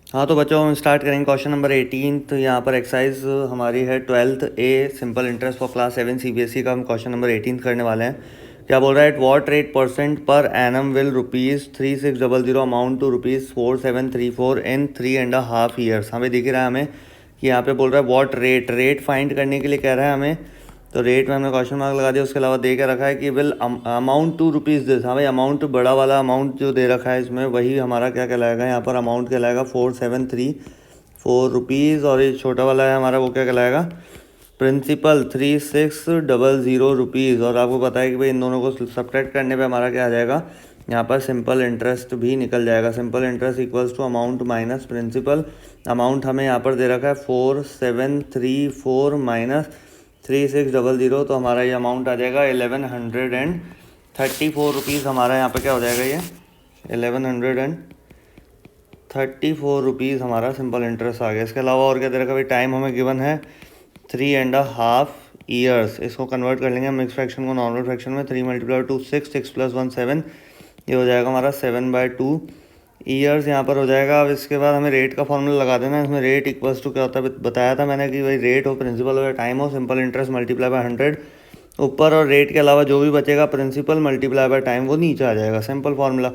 हाँ तो बच्चों हम स्टार्ट करेंगे क्वेश्चन नंबर 18। तो यहाँ पर एक्सरसाइज हमारी है 12th a simple interest for class 7 CBSE का हम क्वेश्चन नंबर 18 करने वाले हैं। क्या बोल रहा है, at what rate percent per annum will ₹3600 amount to ₹4734 in 3.5 years. हमें दिख रहा है हमें कि यहाँ पे बोल रहा है वॉट रेट फाइंड करने के लिए कह रहा है हमें। तो रेट में हमने क्वेश्चन मार्क लगा दिया। उसके अलावा दे के रखा है कि will amount to rupees this. हाँ भाई, अमाउंट बड़ा वाला अमाउंट जो दे रखा है इसमें वही हमारा क्या कहलाएगा, यहाँ पर अमाउंट कहलाएगा 4734 रुपीज़। और ये छोटा वाला है हमारा वो क्या कहलाएगा, प्रिंसिपल 3600 रुपीज़। और आपको पता है कि भाई इन दोनों को सब्ट्रैक्ट करने पे हमारा क्या आ जाएगा, यहाँ पर सिंपल इंटरेस्ट भी निकल जाएगा। Simple interest equals to amount minus principal. Amount हमें यहाँ पर दे रखा है 4734 माइनस 3600, तो हमारा ये अमाउंट आ जाएगा 1134 रुपीज़। हमारा यहाँ पे क्या हो जाएगा, ये 1134 रुपीज़ हमारा सिंपल इंटरेस्ट आ गया। इसके अलावा और क्या दे रखा है भाई, टाइम हमें गिवन है 3.5 ईयर्स। इसको कन्वर्ट कर लेंगे हम मिक्स फ्रैक्शन को नॉर्मल फ्रैक्शन में। 3 × 2 6, 6 + 1 7, ये हो जाएगा हमारा 7/2 ईयर्स यहाँ पर हो जाएगा। अब इसके बाद हमें रेट का फॉर्मूला लगा देना है। इसमें रेट इक्वल्स टू क्या होता है बताया था मैंने कि भाई रेट हो, प्रिंसिपल हो या टाइम हो, सिंपल इंटरेस्ट मल्टीप्लाई बाय 100 ऊपर, और रेट के अलावा जो भी बचेगा प्रिंसिपल मल्टीप्लाई बाय टाइम वो नीचे आ जाएगा। Simple formula.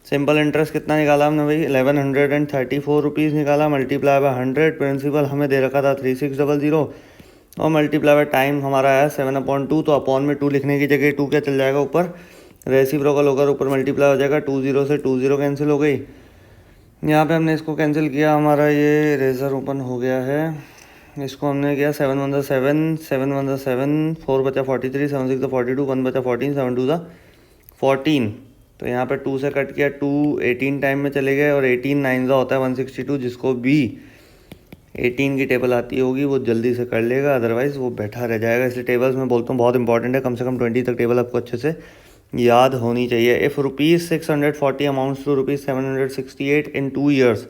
सिंपल इंटरेस्ट कितना निकाला हमने भाई, 1134 रुपीज़ निकाला, मल्टीप्लाई बाय 100, प्रिंसिपल हमें दे रखा था 3600, और मल्टीप्लाई बाय टाइम हमारा आया 7/2। तो अपॉन में 2 लिखने की जगह 2 क्या चल जाएगा ऊपर, रेसिप्रोकल होकर ऊपर मल्टीप्लाई हो जाएगा। 20 से 20 कैंसिल हो गई। यहाँ पे हमने इसको कैंसिल किया, हमारा ये रेजर ओपन हो गया है। इसको हमने किया 7 × 1 = 7, 7 × 1 = 7, 4 बचा 43, 7 × 6 = 42, 1 बचा 14, 7 × 2 = 14। तो यहाँ पे 2 से कट किया, 2 18 टाइम में चले गए, और 18 9 होता है 162। जिसको भी 18 की टेबल आती होगी वो जल्दी से कर लेगा, अदरवाइज़ वो बैठा रह जाएगा। इसलिए टेबल्स में बोलता हूँ बहुत इंपॉर्टेंट है, कम से कम 20 तक टेबल आपको अच्छे से याद होनी चाहिए। If ₹640 amounts to ₹768 in 2 years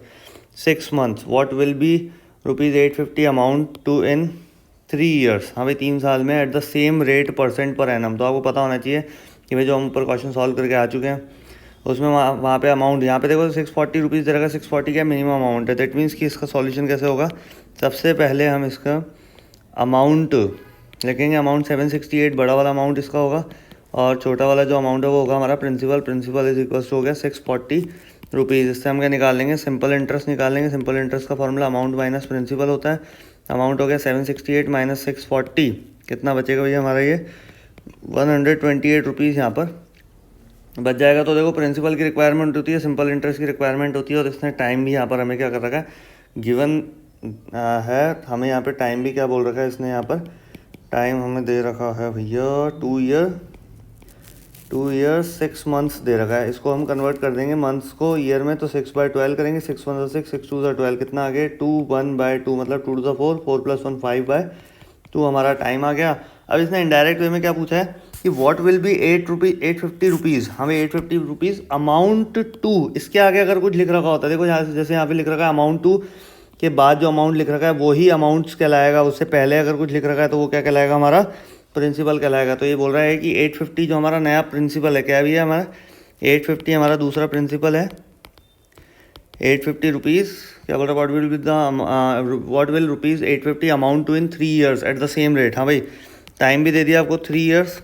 6 months, what will be ₹850 amount to in 3 years. हाँ भाई 3 साल में at the same rate percent per annum. तो आपको पता होना चाहिए कि भाई जो हम ऊपर क्वेश्चन सॉल्व करके आ चुके हैं उसमें वहाँ पे अमाउंट, यहाँ पे देखो 640 रुपीज़ दे रखा है। 640 क्या मिनिमम अमाउंट है, दैट मीन्स कि इसका सॉल्यूशन कैसे होगा। सबसे पहले हम इसका अमाउंट लिखेंगे, अमाउंट 768 बड़ा वाला अमाउंट इसका होगा, और छोटा वाला जो अमाउंट है वो होगा हमारा प्रिंसिपल। प्रिंसिपल इज इक्वल्स हो गया 640 रुपीज़। इससे हम क्या निकाल लेंगे, सिंपल इंटरेस्ट निकाल लेंगे। सिंपल इंटरेस्ट का फॉर्मूला अमाउंट माइनस प्रिंसिपल होता है। अमाउंट हो गया 768 माइनस 640, कितना बचेगा भैया हमारा, ये 128 रुपीज़ यहाँ पर बच जाएगा। तो देखो प्रिंसिपल की रिक्वायरमेंट होती है, सिंपल इंटरेस्ट की रिक्वायरमेंट होती है, और इसने टाइम भी यहाँ पर हमें क्या कर रखा है, गिवन है हमें यहाँ पे टाइम भी क्या बोल रखा है इसने, यहाँ पर टाइम हमें दे रखा है भैया 2 ईयर 6 मंथ्स दे रखा है। इसको हम कन्वर्ट कर देंगे मंथ्स को ईयर में, तो 6/12 करेंगे। 6 × 1 = 6, 6 × 2 = 12, कितना आ गया 2 1/2, मतलब 2 to 4, 4 + 1 5/2 हमारा टाइम आ गया। अब इसने इनडायरेक्ट वे में क्या पूछा है कि व्हाट विल बी 850 रुपीज़। हमें 850 रुपीज़ अमाउंट टू, इसके आगे अगर कुछ लिख रखा होता है, देखो जैसे यहाँ पे लिख रखा है अमाउंट टू के बाद जो अमाउंट लिख रखा है वही अमाउंट्स कहलाएगा। उससे पहले अगर कुछ लिख रखा है तो वो क्या कहलाएगा, हमारा प्रिंसिपल कहलाएगा। तो ये बोल रहा है कि 850 जो हमारा नया प्रिंसिपल है, क्या भी है हमारा 850 हमारा दूसरा प्रिंसिपल है। 850 रुपीज़ क्या बोल रहा है, what will ₹850 amount to in 3 years at the same rate. हाँ भाई टाइम भी दे दिया आपको 3 ईयर्स,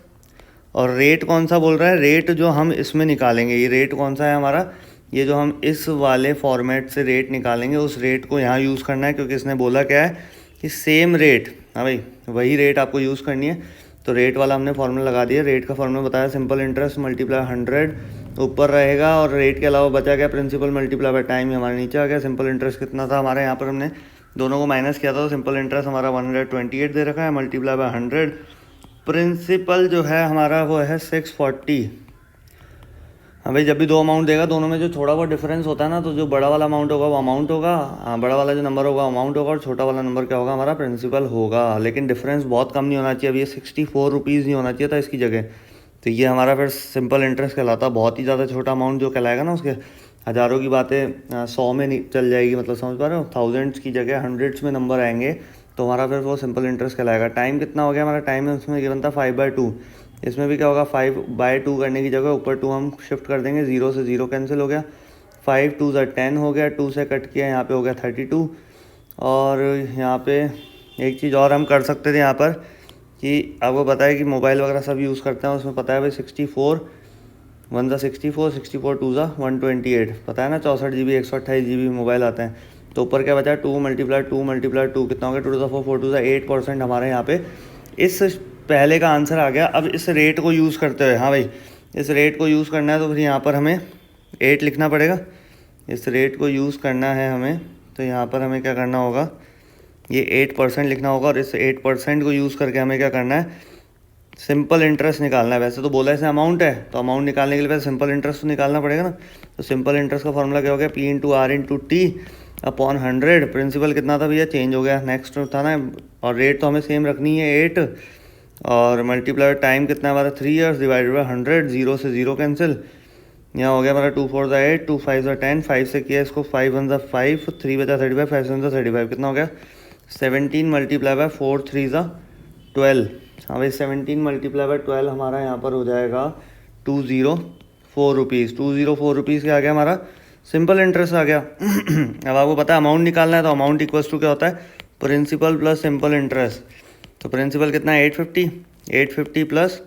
और रेट कौन सा बोल रहा है, रेट जो हम इसमें निकालेंगे, ये रेट कौन सा है हमारा, ये जो हम इस वाले फॉर्मेट से रेट निकालेंगे उस रेट को यहाँ यूज़ करना है, क्योंकि इसने बोला क्या है कि सेम रेट। हाँ भाई वही रेट आपको यूज़ करनी है। तो रेट वाला हमने फॉर्मूला लगा दिया। रेट का फॉर्मूला बताया सिंपल इंटरेस्ट मल्टीप्लाई 100 ऊपर रहेगा, और रेट के अलावा बचा गया प्रिंसिपल मल्टीप्लाई बाय टाइम, हमारे नीचे आ गया। सिंपल इंटरेस्ट कितना था हमारे, यहाँ पर हमने दोनों को माइनस किया था, तो सिंपल इंटरेस्ट हमारा 128 दे रखा है, मल्टीप्लाई बाय 100। प्रिंसिपल जो है हमारा वो है 640। हाँ भाई जब भी दो अमाउंट देगा दोनों में जो थोड़ा बहुत डिफरेंस होता है ना, तो जो बड़ा वाला अमाउंट होगा वो अमाउंट होगा, बड़ा वाला जो नंबर होगा अमाउंट होगा, और छोटा वाला नंबर क्या होगा, हमारा प्रिंसिपल होगा। लेकिन डिफरेंस बहुत कम नहीं होना चाहिए। अब ये 64 रुपीज़ नहीं होना चाहिए था इसकी जगह, तो ये हमारा फिर सिंपल इंटरेस्ट कहलाता। बहुत ही ज़्यादा छोटा अमाउंट जो कहलाएगा ना, उसके हज़ारों की बातें 100 में नहीं चल जाएगी, मतलब समझ पा रहे हो, थाउजेंड्स की जगह हंड्रेड्स में नंबर आएंगे, तो हमारा फिर वो सिंपल इंटरेस्ट कहलाएगा। टाइम कितना हो गया हमारा, टाइम है उसमें गिवन था 5/2। इसमें भी क्या होगा, 5/2 करने की जगह ऊपर 2 हम शिफ्ट कर देंगे, 0 से 0 कैंसिल हो गया। 5 2 ज़ा 10 हो गया, 2 से कट किया यहाँ पे हो गया 32। और यहाँ पे एक चीज़ और हम कर सकते थे यहाँ पर कि आपको पता है कि मोबाइल वगैरह सब यूज़ करते हैं, उसमें पता है भाई 64 1 ज़ा 64 64 2 ज़ा 128, पता है ना 64 GB 128 GB मोबाइल आते हैं। तो ऊपर क्या बचा 2 × 2 कितना हो गया 2 to the 4 4 to the 8% हमारे यहाँ पे इस पहले का आंसर आ गया। अब इस रेट को यूज़ करते हुए, हाँ भाई इस रेट को यूज़ करना है तो फिर यहाँ पर हमें 8 लिखना पड़ेगा। इस रेट को यूज़ करना है हमें तो यहाँ पर हमें क्या करना होगा, ये 8% लिखना होगा। और इस 8% को यूज़ करके हमें क्या करना है, सिंपल इंटरेस्ट निकालना है। वैसे तो बोला इसमें अमाउंट है, तो अमाउंट निकालने के लिए पहले सिंपल इंटरेस्ट तो निकालना पड़ेगा ना। तो सिंपल इंटरेस्ट का फॉर्मूला क्या हो गया, P/R/T/100। प्रिंसिपल कितना था भैया, चेंज हो गया, नेक्स्ट था ना। और रेट तो हमें सेम रखनी है 8, और मल्टीप्लाई टाइम कितना है हमारा 3 ईयर्स डिवाइडेड बाई 100, 0 से 0 कैंसिल। यहाँ हो गया हमारा 2 4 ज़ा 8, 2 5 ज़ा 10, 5 से किया इसको 5 1 ज़ा 5, 3 बचा 35, 5 7 ज़ा 35, कितना हो गया 17 मल्टीप्लाई बाय 4 3 ज़ा 12। हाँ भाई 17 मल्टीप्लाई बाय 12 हमारा यहाँ पर हो जाएगा 204 रुपीज़। 204 रुपीज़ क्या आ गया हमारा, सिंपल इंटरेस्ट आ गया। अब आपको पता है अमाउंट निकालना है, तो अमाउंट इक्वल्स टू क्या होता है, प्रिंसिपल प्लस सिंपल इंटरेस्ट। तो प्रिंसिपल कितना है 850 प्लस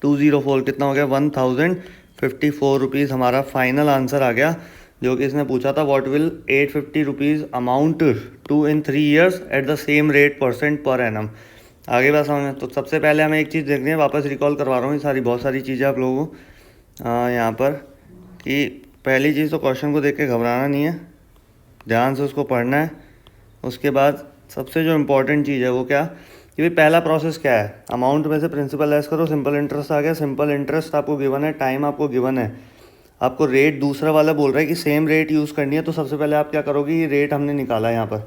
204 कितना हो गया 1054 रुपीज़ हमारा फाइनल आंसर आ गया। जो कि इसने पूछा था what will 850 rupees amount to in 3 years at the same rate % per annum. आगे बात समझ में। तो सबसे पहले हमें एक चीज़ देखनी है, वापस रिकॉल करवा रहा हूँ ये बहुत सारी चीज़ें आप लोगों को यहाँ पर, कि पहली चीज़ तो क्वेश्चन को देख के घबराना नहीं है, ध्यान से उसको पढ़ना है। उसके बाद सबसे जो इम्पोर्टेंट चीज़ है वो क्या, कि भाई पहला प्रोसेस क्या है, अमाउंट में से प्रिंसिपल लेस करो, सिंपल इंटरेस्ट आ गया। सिंपल इंटरेस्ट आपको गिवन है, टाइम आपको गिवन है, आपको रेट दूसरा वाला बोल रहा है कि सेम रेट यूज़ करनी है। तो सबसे पहले आप क्या करोगे, ये रेट हमने निकाला यहाँ पर,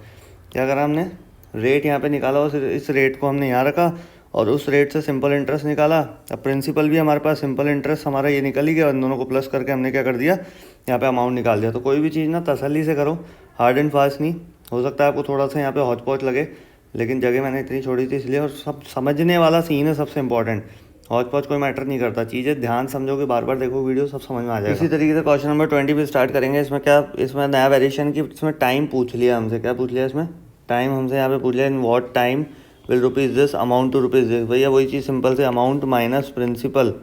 क्या करा हमने, रेट यहाँ पे निकाला, और इस रेट को हमने यहाँ रखा और उस रेट से सिंपल इंटरेस्ट निकाला। अब प्रिंसिपल भी हमारे पास, सिंपल इंटरेस्ट हमारा ये निकल ही गया, इन दोनों को प्लस करके हमने क्या कर दिया, यहाँ पे अमाउंट निकाल दिया। तो कोई भी चीज़ ना तसल्ली से करो, हार्ड एंड फास्ट नहीं। हो सकता है आपको थोड़ा सा यहाँ पे हौच पौच लगे, लेकिन जगह मैंने इतनी छोड़ी थी इसलिए, और सब समझने वाला सीन है सबसे इंपॉर्टेंट। हौच पौच कोई मैटर नहीं करता, चीज़ें ध्यान समझोगे, बार बार देखो वीडियो, सब समझ में आ जाएगा। इसी तरीके से क्वेश्चन नंबर 20 पे स्टार्ट करेंगे। इसमें क्या, इसमें नया वेरिएशन की, इसमें टाइम पूछ लिया हमसे, क्या पूछ लिया इसमें, टाइम हमसे यहाँ पे पूछ लिया, in what time will rupees this amount to rupees this. भैया वही चीज़ सिंपल से, अमाउंट माइनस प्रिंसिपल।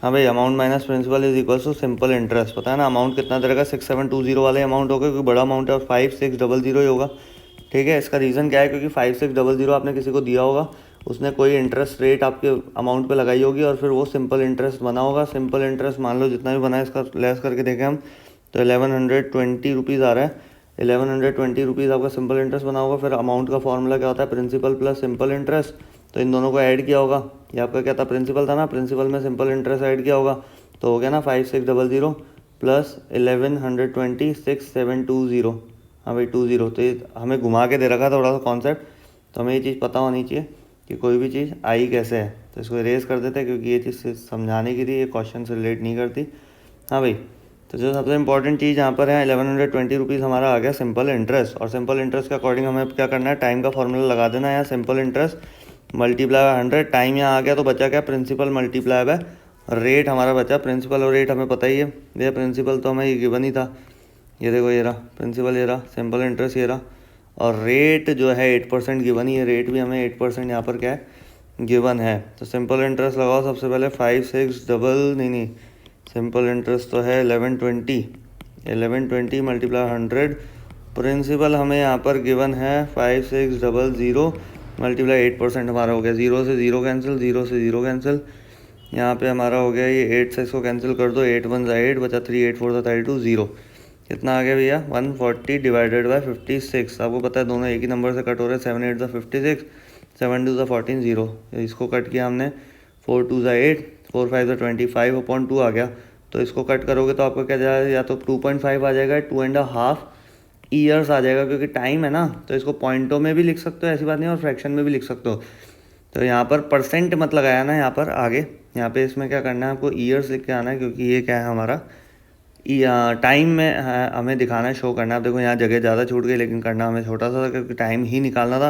हाँ भाई amount minus principal is equal to simple interest. पता है ना अमाउंट कितना दे रखा, 6720 वाले अमाउंट होगा, क्योंकि बड़ा अमाउंट है, और 5600 ही होगा। ठीक है, इसका रीज़न क्या है, क्योंकि 5600 आपने किसी को दिया होगा, उसने कोई इंटरेस्ट रेट आपके अमाउंट पे लगाई होगी, और फिर वो सिंपल इंटरेस्ट बना होगा। सिंपल इंटरेस्ट मान लो जितना भी बना है, इसका लेस करके देखें हम, तो 1120 रुपीज़ आ रहा है। 1120 रुपीज़ आपका सिंपल इंटरेस्ट बना होगा। फिर अमाउंट का फॉर्मूला क्या होता है, प्रिंसिपल प्लस सिंपल इंटरेस्ट। तो इन दोनों को ऐड किया होगा, ये आपका क्या था, प्रिंसिपल था ना, प्रिंसिपल में सिंपल इंटरेस्ट ऐड किया होगा, तो हो गया ना 5600 प्लस 1120 6720। हाँ भाई 20। तो ये हमें घुमा के दे रखा थोड़ा सा कॉन्सेप्ट, तो हमें ये चीज़ पता होनी चाहिए कि कोई भी चीज़ आई कैसे है। तो इसको इरेज कर देते हैं, क्योंकि ये चीज़ समझाने की थी, ये क्वेश्चन से रिलेट नहीं करती। हाँ भाई, तो जो सबसे इंपॉर्टेंट चीज़ यहाँ पर है, 1120 रुपीज़ हमारा आ गया सिंपल इंटरेस्ट। और सिंपल इंटरेस्ट के अकॉर्डिंग हमें क्या करना है, टाइम का फॉर्मूला लगा देना है। यहाँ simple interest multiply by 100, time यहाँ आ गया, तो बचा क्या, प्रिंसिपल मल्टीप्लाई बाय रेट हमारा बचा। प्रिंसिपल और रेट हमें पता ही है भैया, प्रिंसिपल तो हमें ये गिवन ही था, ये देखो ये रहा प्रिंसिपल, ये रहा सिंपल इंटरेस्ट, ये रहा, और रेट जो है 8% गिवन ही है, रेट भी हमें 8% यहाँ पर क्या है, गिवन है। तो सिंपल इंटरेस्ट लगाओ सबसे पहले, 56 नहीं, सिंपल इंटरेस्ट तो है 1120 मल्टीप्लाई 100, प्रिंसिपल हमें यहाँ पर गिवन है 5600 मल्टीप्लाई 8% हमारा हो गया, 0 से 0 कैंसिल, 0 से 0 कैंसिल। यहाँ पे हमारा हो गया ये 8 से इसको कैंसिल कर दो, 8 1 8 बचा, 3 8 4 32 0। कितना आ गया भैया, 140 डिवाइडेड बाय 56। आपको पता है दोनों एक ही नंबर से कट हो रहे हैं, 7 8 56, 7 2 14 0। इसको कट किया हमने, 4 2 8, 4 5 25/2 आ गया। तो इसको कट करोगे तो आपका क्या जाएगा, या तो 2.5 आ जाएगा, 2.5 ईयर्स आ जाएगा, क्योंकि टाइम है ना। तो इसको पॉइंटों में भी लिख सकते हो, ऐसी बात नहीं, और फ्रैक्शन में भी लिख सकते हो। तो यहाँ पर परसेंट मत लगाया ना, यहाँ पर आगे, यहाँ पे इसमें क्या करना है, आपको ईयर्स लिख के आना है, क्योंकि ये क्या है हमारा टाइम में हमें दिखाना है, शो करना है। अब देखो यहाँ जगह ज़्यादा छूट गई, लेकिन करना हमें छोटा सा था, क्योंकि टाइम ही निकालना था।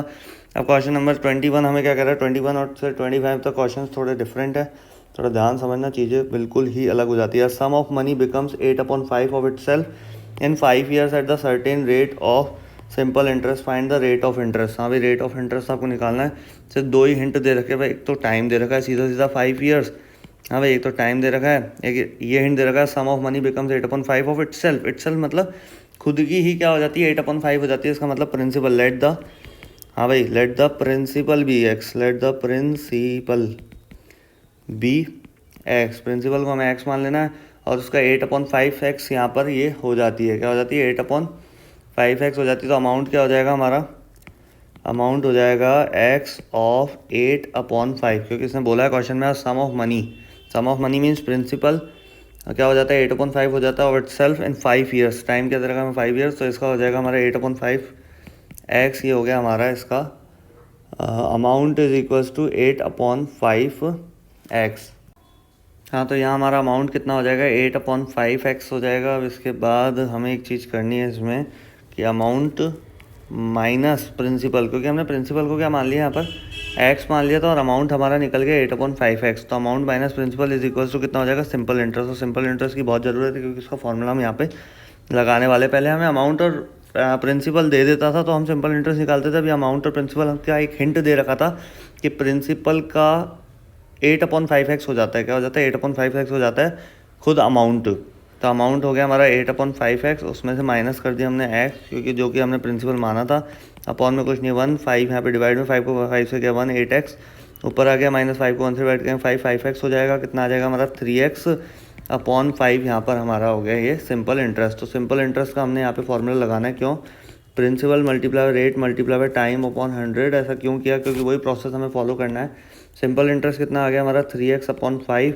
अब क्वेश्चन नंबर 21 हमें क्या कर रहा है, 21 और से 25 तक क्वेश्चन थोड़े डिफरेंट है। थोड़ा ध्यान समझना, चीज़ें बिल्कुल ही अलग हो जाती है। Sum of money becomes 8/5 of itself in 5 years at the certain rate of simple interest, find the rate of interest. हाँ भाई, रेट ऑफ इंटरेस्ट आपको निकालना है। सिर्फ दो ही हिंट दे रखे भाई, एक तो टाइम दे रखा है सीधा सीधा 5 years। हाँ भाई, एक तो टाइम दे रखा है, एक ये हिंट दे रखा है sum of money becomes 8/5 of itself. Itself मतलब खुद की ही क्या हो जाती है, 8/5 हो जाती है। इसका मतलब प्रिंसिपल, लेट द, हाँ भाई, let the principal be x, let the principal be x. Principal को हमें एक्स मान लेना है और उसका 8/5 यहाँ पर ये हो जाती है, क्या हो जाती है, 8/5 हो जाती है। तो अमाउंट क्या हो जाएगा हमारा, अमाउंट हो जाएगा x ऑफ 8/5, क्योंकि इसने बोला है क्वेश्चन में sum of money. Sum of money means principal क्या हो जाता है, 8/5 हो जाता है of itself in 5 years। Time क्या देगा हमें, 5 years। तो इसका हो जाएगा हमारा 8/5x, ये हो गया हमारा इसका amount is equals to 8/5x। हाँ, तो यहाँ हमारा अमाउंट कितना हो जाएगा, 8/5x हो जाएगा। अब इसके बाद हमें एक चीज़ करनी है इसमें कि अमाउंट माइनस प्रिंसिपल, क्योंकि हमने प्रिंसिपल को क्या मान लिया यहाँ पर, x मान लिया था, और अमाउंट हमारा निकल गया 8/5x। तो amount minus principal is equals to कितना हो जाएगा, सिंपल इंटरेस्ट। तो सिंपल इंटरेस्ट की बहुत ज़रूरत है, क्योंकि उसका फॉर्मूला हम यहाँ पे लगाने वाले। पहले हमें अमाउंट और प्रिंसिपल दे देता था तो हम सिंपल इंटरेस्ट निकालते थे। अभी अमाउंट और प्रिंसिपल का एक हिंट दे रखा था कि प्रिंसिपल का 8/5x हो जाता है, क्या हो जाता है, 8/5x हो जाता है खुद अमाउंट। तो अमाउंट हो गया हमारा 8/5x, उसमें से माइनस कर दिया हमने x, क्योंकि जो कि हमने प्रिंसिपल माना था। अपॉन में कुछ नहीं, 1 5 यहाँ पे डिवाइड में 5 को 5 से गया 1 8x, ऊपर आ गया -5 को 1 से डिवाइड करेंगे 5x हो जाएगा। कितना आ जाएगा हमारा 3x/5 यहाँ पर हमारा हो गया ये सिंपल इंटरेस्ट। तो सिंपल इंटरेस्ट का हमने यहाँ पे फॉर्मूला लगाना है, क्यों, principal multiply rate multiply time upon 100। ऐसा क्यों किया, क्योंकि वही प्रोसेस हमें फॉलो करना है। सिंपल इंटरेस्ट कितना आ गया हमारा 3x/5,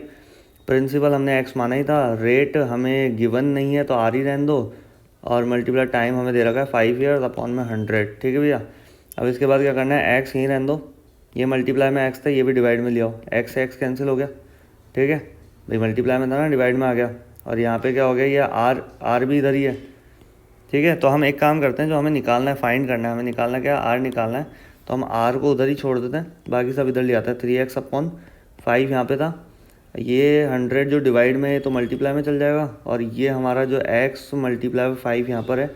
प्रिंसिपल हमने x माना ही था, रेट हमें गिवन नहीं है तो आर ही रहने दो, और मल्टीप्लाई टाइम हमें दे रखा है 5 years अपॉन में 100। ठीक है भैया। अब इसके बाद क्या करना है, x यहीं रहने दो, ये मल्टीप्लाई में x था, ये भी डिवाइड में ले आओ, x से x कैंसिल हो गया। ठीक है भाई, मल्टीप्लाई में था ना, डिवाइड में आ गया, और यहाँ पे क्या हो गया, ये r भी इधर ही है। ठीक है, तो हम एक काम करते हैं, जो हमें निकालना है, फाइंड करना है, हमें निकालना क्या है, r निकालना है। तो हम r को उधर ही छोड़ देते हैं, बाकी सब इधर ले आता है। 3x/5 यहाँ पे था, ये 100 जो डिवाइड में है तो मल्टीप्लाई में चल जाएगा, और ये हमारा जो x मल्टीप्लाई 5 यहाँ पर है,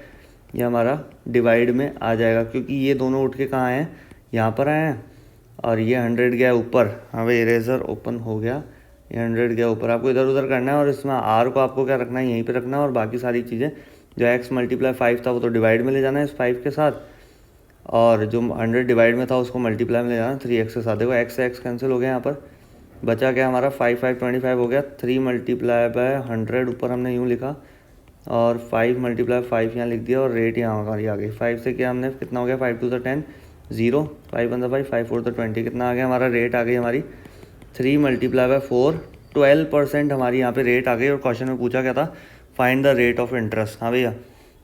ये हमारा डिवाइड में आ जाएगा, क्योंकि ये दोनों उठ के कहाँ हैं, यहाँ पर आए हैं, और ये 100 गया ऊपर। हाँ भाई, इरेजर ओपन हो गया, ये 100 गया ऊपर। आपको इधर उधर करना है, और इसमें r को आपको क्या रखना है, यहीं पर रखना है, और बाकी सारी चीज़ें जो x मल्टीप्लाई 5 था वो तो डिवाइड में ले जाना है इस 5 के साथ, और जो 100 डिवाइड में था उसको मल्टीप्लाई में ले जाना 3x के साथ। देखो x से x कैंसिल हो गया, यहाँ पर बचा क्या हमारा 5 5 25 हो गया। 3 मल्टीप्लाई बाय 100 ऊपर हमने यूँ लिखा, और 5 मल्टीप्लाई 5 यहाँ लिख दिया, और रेट यहाँ हमारी आ गई 5 से। क्या हमने कितना हो गया, 5 2 10 0, 5 1 5 5 4 20, कितना आ गया हमारा, रेट आ गई हमारी 3 मल्टीप्लाई बाय 4, 12% हमारी यहाँ पे रेट आ गई। और क्वेश्चन में पूछा क्या था, find the rate of interest. हाँ भैया,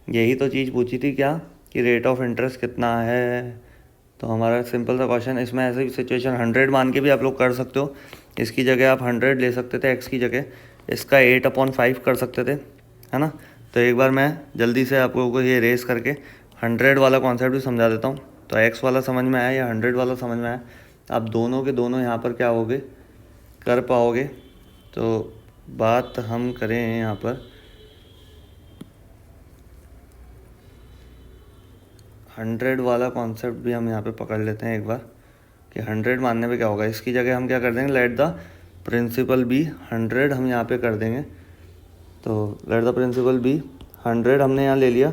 यही तो चीज़ पूछी थी क्या, कि रेट ऑफ इंटरेस्ट कितना है। तो हमारा सिंपल सा क्वेश्चन, इसमें ऐसे सिचुएशन 100 मान के भी आप लोग कर सकते हो, इसकी जगह आप 100 ले सकते थे, x की जगह इसका 8/5 कर सकते थे, है ना। तो एक बार मैं जल्दी से आप लोगों को ये रेस करके 100 वाला कॉन्सेप्ट भी समझा देता हूँ। तो x वाला समझ में आया या 100 वाला समझ में आया, आप दोनों के दोनों यहाँ पर क्या होगे, कर पाओगे। तो बात हम करें यहाँ पर 100 वाला कॉन्सेप्ट भी हम यहाँ पे पकड़ लेते हैं एक बार, कि 100 मानने पे क्या होगा। इसकी जगह हम क्या कर देंगे, लेट द प्रिंसिपल बी 100 हम यहाँ पे कर देंगे। तो लेट द प्रिंसिपल बी 100 हमने यहाँ ले लिया।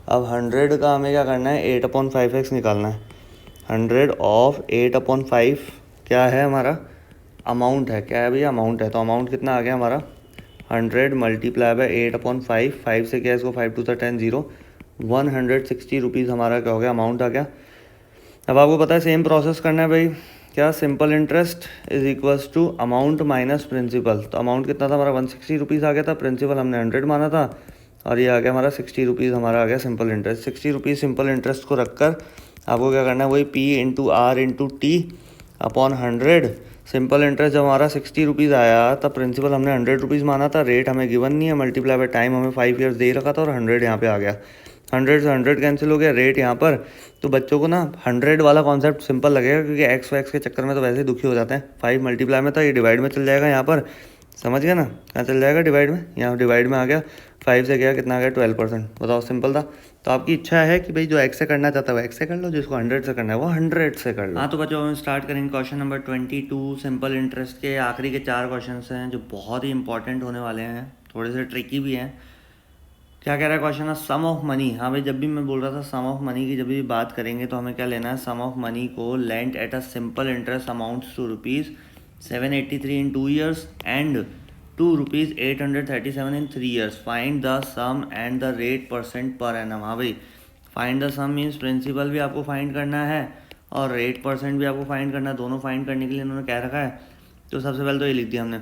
अब 100 का हमें क्या करना है, 8/5x निकालना है। 100 ऑफ 8/5 क्या है हमारा, अमाउंट है। क्या है भैया, अमाउंट है। तो अमाउंट कितना आ गया हमारा, 100 मल्टीप्लाई बाय 8/5, 5 से क्या है इसको 5 2 10 0, 160 रुपीज़ हमारा क्या हो गया, अमाउंट आ गया। अब आपको पता है सेम प्रोसेस करना है भाई, क्या, simple interest is equals to amount minus principal. तो अमाउंट कितना था हमारा, 160 रुपीज़ आ गया था, प्रिंसिपल हमने 100 माना था, और ये आ गया हमारा 60 रुपीज़ हमारा आ गया simple interest. 60 rupees simple interest को रखकर आपको क्या करना है, वही P/R/T/100। सिंपल इंटरेस्ट जब हमारा 60 रुपीज़ आया तब प्रिंसिपल हमने 100 रुपीज़ माना था, रेट हमें गिवन नहीं है, मल्टीप्लाई बाय टाइम हमें 5 years दे ही रखा था, और 100 यहाँ पे आ गया। 100 से 100 कैंसिल हो गया, रेट यहाँ पर। तो बच्चों को ना 100 वाला कॉन्सेप्ट सिंपल लगेगा, क्योंकि एक्स वैक्स के चक्कर में तो वैसे ही दुखी हो जाते हैं। 5 मल्टीप्लाई में था, ये डिवाइड में चल जाएगा यहाँ पर, समझ गया ना, कहाँ चल जाएगा डिवाइड में, यहाँ डिवाइड में आ गया। 5 से गया कितना आ गया 12%, बताओ सिंपल था। तो आपकी इच्छा है कि भाई जो एक्स से करना चाहता है वो एक्स से कर लो, जिसको 100 से करना है वो 100 से कर लो। हाँ तो बच्चों हम स्टार्ट करेंगे क्वेश्चन नंबर 22 सिंपल इंटरेस्ट के आखिरी के 4 क्वेश्चन हैं जो बहुत ही इंपॉर्टेंट होने वाले हैं, थोड़े से ट्रिकी भी हैं। क्या कह रहा है क्वेश्चन है, सम ऑफ मनी। हाँ भाई जब भी मैं बोल रहा था सम ऑफ मनी की जब भी बात करेंगे तो हमें क्या लेना है, सम ऑफ मनी को lent at a simple interest amounts to ₹783 in 2 years and to ₹837 in 3 years। Find the sum and the rate percent per annum. हाँ भाई find the sum means principal भी आपको फाइंड करना है और rate percent भी आपको फाइंड करना है, दोनों फाइंड करने के लिए इन्होंने कह रखा है। तो सबसे पहले तो ये लिख दिया हमने।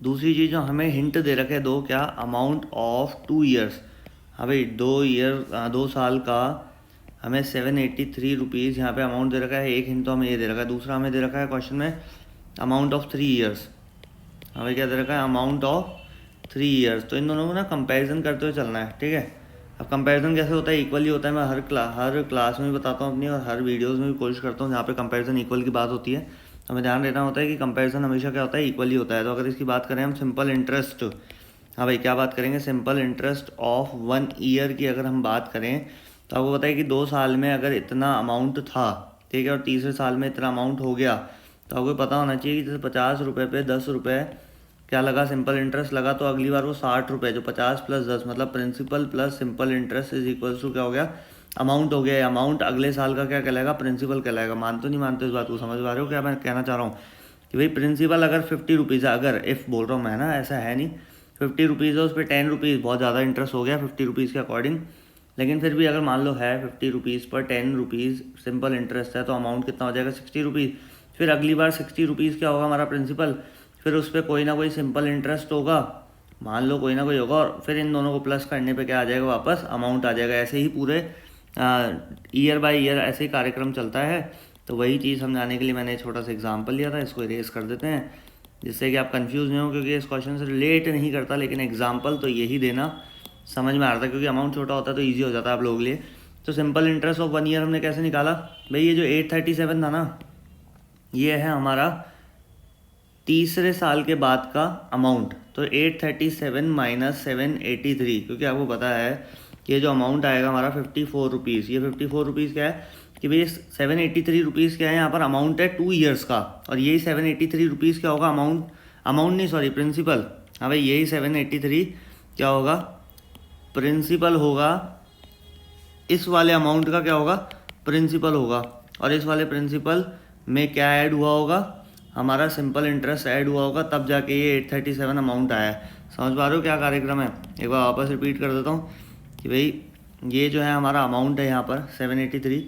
दूसरी चीज़ जो हमें हिंट दे रखे दो, क्या, अमाउंट ऑफ 2 years। हाँ भाई 2 साल का हमें ₹783 यहाँ पे अमाउंट दे रखा है। एक हिंट तो हमें ये दे रखा है, दूसरा हमें दे रखा है क्वेश्चन में अमाउंट ऑफ 3 years। हाँ भाई क्या दे रखा है, अमाउंट ऑफ 3 years। तो इन दोनों को ना कंपैरिजन करते हुए चलना है, ठीक है। अब कंपैरिजन कैसे होता है, इक्वली होता है। मैं हर क्लास में भी बताता हूँ अपनी, और हर वीडियोज़ में भी कोशिश करता हूँ जहाँ पे कंपैरिजन इक्वल की बात होती है। हमें ध्यान देना होता है कि कंपैरिजन हमेशा क्या होता है, इक्वली होता है। तो अगर इसकी बात करें हम सिंपल इंटरेस्ट, हाँ भाई क्या बात करेंगे, सिंपल इंटरेस्ट ऑफ 1 year की अगर हम बात करें तो आपको पता है कि 2 साल में अगर इतना अमाउंट था, ठीक है, और तीसरे साल में इतना अमाउंट हो गया, तो आपको पता होना चाहिए कि जैसे ₹50 पे ₹10 क्या लगा, सिंपल इंटरेस्ट लगा, तो अगली बार वो ₹60, जो 50 + 10 मतलब principal plus simple interest is equals to क्या हो गया, अमाउंट हो गया। अमाउंट अगले साल का क्या कहलाएगा, प्रिंसिपल कहलाएगा। मानते नहीं मानते इस बात को, समझ पा रहे हो क्या मैं कहना चाह रहा हूँ, कि भाई प्रिंसिपल अगर ₹50 है, अगर इफ़ बोल रहा हूँ मैं ना, ऐसा है नहीं, ₹50 है, उस पर ₹10 बहुत ज़्यादा इंटरेस्ट हो गया ₹50 के अकॉर्डिंग। लेकिन फिर भी अगर मान लो है ₹50 पर ₹10 सिंपल इंटरेस्ट है, तो अमाउंट कितना हो जाएगा, ₹60। फिर अगली बार ₹60 क्या होगा हमारा प्रिंसिपल, फिर उस पर कोई ना कोई सिंपल इंटरेस्ट होगा, मान लो कोई ना कोई होगा, और फिर इन दोनों को प्लस करने पे क्या आ जाएगा, वापस अमाउंट आ जाएगा। ऐसे ही पूरे ईयर बाय ईयर ऐसे ही कार्यक्रम चलता है। तो वही चीज़ समझाने के लिए मैंने छोटा सा एग्जांपल लिया था, इसको इरेज कर देते हैं जिससे कि आप कंफ्यूज नहीं हो, क्योंकि इस क्वेश्चन से रिलेट नहीं करता, लेकिन एग्जाम्पल तो यही देना समझ में आ रहा था, क्योंकि अमाउंट छोटा होता है तो ईजी हो जाता है आप लोगों के लिए। तो सिंपल इंटरेस्ट ऑफ 1 year हमने कैसे निकाला भाई, ये जो 837 था ना, ये है हमारा तीसरे साल के बाद का अमाउंट। तो 837 - 783, क्योंकि आपको पता है कि ये जो अमाउंट आएगा हमारा ₹54, ये ₹54 क्या है कि भाई ₹783 क्या है, यहाँ पर अमाउंट है 2 years का, और यही ₹783 क्या होगा, अमाउंट नहीं सॉरी प्रिंसिपल। हाँ भाई यही 783 क्या होगा, प्रिंसिपल होगा। इस वाले अमाउंट का क्या होगा, प्रिंसिपल होगा, और इस वाले प्रिंसिपल में क्या ऐड हुआ होगा, हमारा सिंपल इंटरेस्ट ऐड हुआ होगा, तब जाके ये 837 अमाउंट आया है। समझ पा रहे हो क्या कार्यक्रम है, एक बार वापस रिपीट कर देता हूँ कि भाई ये जो है हमारा अमाउंट है यहाँ पर 783,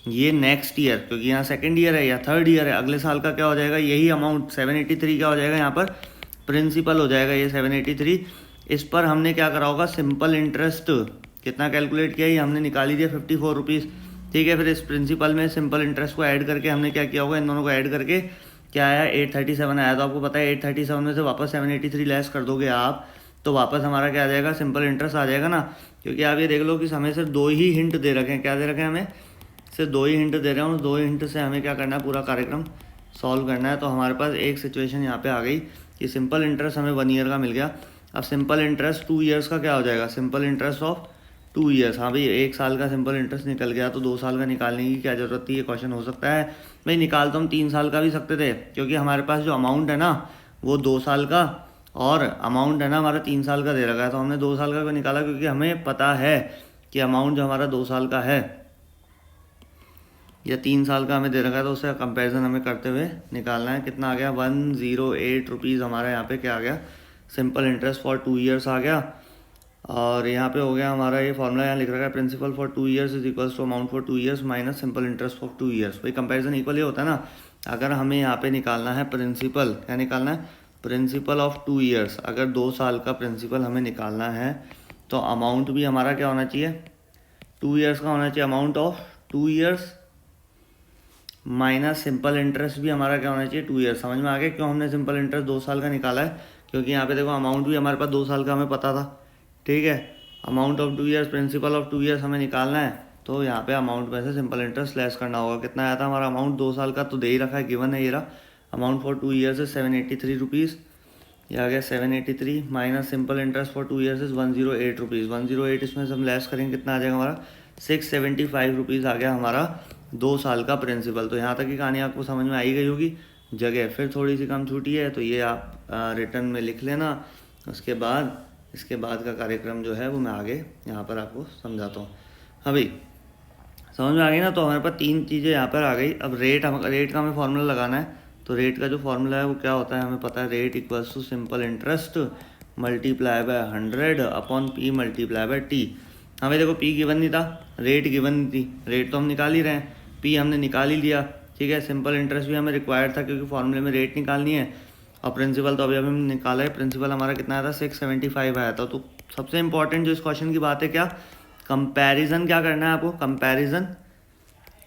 ये नेक्स्ट ईयर, क्योंकि यहाँ सेकेंड ईयर है या थर्ड ईयर है, अगले साल का क्या हो जाएगा, यही अमाउंट 783 क्या हो जाएगा, यहाँ पर प्रिंसिपल हो जाएगा ये 783। इस पर हमने क्या करा होगा, सिंपल इंटरेस्ट कितना कैलकुलेट किया, ये हमने निकाली दिया ₹54, ठीक है। फिर इस प्रिंसिपल में सिंपल इंटरेस्ट को ऐड करके हमने क्या किया होगा, इन दोनों को ऐड करके क्या आया, 837 आया। तो आपको पता है 837 में से वापस 783 लेस कर दोगे आप, तो वापस हमारा क्या आ जाएगा, सिंपल इंटरेस्ट आ जाएगा ना। क्योंकि आप ये देख लो कि हमें सिर्फ 2 ही हिंट दे रखे हैं, क्या दे रखे हैं, हमें सिर्फ 2 ही हिंट दे रहे हैं, उस 2 हिंट से हमें क्या करना है, पूरा कार्यक्रम सॉल्व करना है। तो हमारे पास एक सिचुएशन यहाँ पे आ गई कि सिंपल इंटरेस्ट हमें 1 year का मिल गया। अब सिंपल इंटरेस्ट 2 years का क्या हो जाएगा, सिंपल इंटरेस्ट ऑफ 2 years। हाँ भाई 1 साल का सिंपल इंटरेस्ट निकल गया, तो 2 साल का निकालने की क्या ज़रूरत थी, ये क्वेश्चन हो सकता है भाई। निकाल तो हम 3 साल का भी सकते थे, क्योंकि हमारे पास जो अमाउंट है ना वो 2 साल का, और अमाउंट है ना हमारा 3 साल का दे रखा है, तो हमने 2 साल का क्यों निकाला, क्योंकि हमें पता है कि अमाउंट जो हमारा 2 साल का है या 3 साल का हमें दे रखा है, तो उससे कंपैरिजन हमें करते हुए निकालना है। कितना आ गया, ₹108 हमारा यहाँ पे क्या आ गया, सिंपल इंटरेस्ट फॉर 2 years आ गया। और यहाँ पे हो गया हमारा ये फॉर्मूला, यहाँ लिख रखा है principal for 2 years is equals to amount for 2 years minus simple interest for 2 years। भाई कंपैरिजन इक्वल ही होता है ना। अगर हमें यहाँ पे निकालना है प्रिंसिपल, क्या निकालना है, प्रिंसिपल ऑफ 2 years, अगर 2 साल का प्रिंसिपल हमें निकालना है तो अमाउंट भी हमारा क्या होना चाहिए, 2 years का होना चाहिए, amount of 2 years minus simple interest भी हमारा क्या होना चाहिए, 2 years। समझ में आ गया क्यों हमने सिंपल इंटरेस्ट 2 साल का निकाला है, क्योंकि यहाँ पे देखो अमाउंट भी हमारे पास 2 साल का हमें पता था, ठीक है, amount of 2 years, principle of 2 years हमें निकालना है, तो यहाँ पे अमाउंट में से सिंपल इंटरेस्ट लेस करना होगा। कितना आया था हमारा अमाउंट 2 साल का, तो दे ही रखा है, गिवन है ये रहा। Amount for 2 years is 783 rupees, ये आ गया 783 minus simple interest for 2 years is 108 rupees. 108 इसमें से हम लेस करेंगे, कितना आ जाएगा हमारा 675 रुपीज़ आ गया हमारा 2 साल का प्रिंसिपल। तो यहाँ तक की कहानी आपको समझ में आई गई होगी। जगह फिर थोड़ी सी कम छूटी है, तो ये आप रिटर्न में लिख लेना। उसके बाद इसके बाद का कार्यक्रम जो है वो मैं आगे यहाँ पर आपको समझाता हूँ। हाँ भाई, समझ में आ गई ना। तो हमारे पास 3 चीज़ें यहाँ पर आ गई। अब रेट का हमें फार्मूला लगाना है। तो रेट का जो फार्मूला है वो क्या होता है, हमें पता है, rate equals to simple interest multiply by 100 upon P multiply by T. हमें देखो पी गिवन नहीं था, रेट गिवन नहीं थी, रेट तो हम निकाल ही रहे हैं, पी हमने निकाल ही लिया, ठीक है। सिंपल इंटरेस्ट भी हमें रिक्वायर्ड था क्योंकि फॉर्मूले में रेट निकालनी है, और प्रिंसिपल तो अभी अभी हमने निकाला है। प्रिंसिपल हमारा कितना आया था 675 आया था। तो सबसे इंपॉर्टेंट जो इस क्वेश्चन की बात है क्या, कंपैरिजन क्या करना है आपको। कंपैरिजन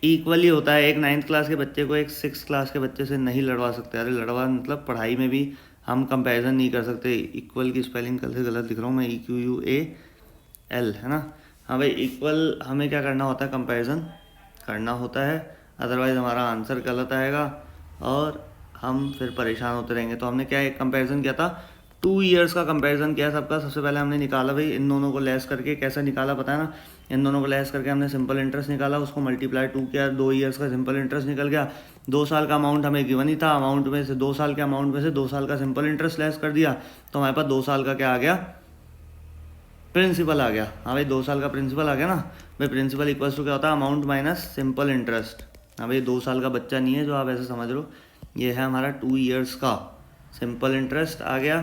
इक्वली होता है, एक 9th क्लास के बच्चे को एक 6th क्लास के बच्चे से नहीं लड़वा सकते। अरे लड़वा मतलब पढ़ाई में भी हम कंपैरिजन नहीं कर सकते। इक्वल की स्पेलिंग कल से गलत लिख रहा हूँ मैं, EQUAL है ना। हाँ भाई, इक्वल हमें क्या करना होता है, कंपैरिजन करना होता है, अदरवाइज़ हमारा आंसर गलत आएगा और हम फिर परेशान होते रहेंगे। तो हमने क्या एक कंपैरिजन किया था, 2 ईयर्स का कंपैरिजन किया सबका। सबसे पहले हमने निकाला भाई इन दोनों को लेस करके, कैसा निकाला पता है ना, इन दोनों को लेस करके हमने सिंपल इंटरेस्ट निकाला, उसको मल्टीप्लाई 2 किया, 2 ईयर्स का सिंपल इंटरेस्ट निकल गया। 2 साल का अमाउंट हमें गिवन ही था, अमाउंट में से 2 साल के अमाउंट में से 2 साल का सिंपल इंटरेस्ट लेस कर दिया, तो हमारे पास 2 साल का क्या आ गया, प्रिंसिपल आ गया। हाँ भाई, 2 साल का प्रिंसिपल आ गया ना भाई। प्रिंसिपल इक्वल्स टू क्या होता है, अमाउंट माइनस सिंपल इंटरेस्ट। हाँ भाई, 2 साल का बच्चा नहीं है जो आप ऐसे समझ लो, ये है हमारा 2 ईयर्स का सिंपल इंटरेस्ट आ गया।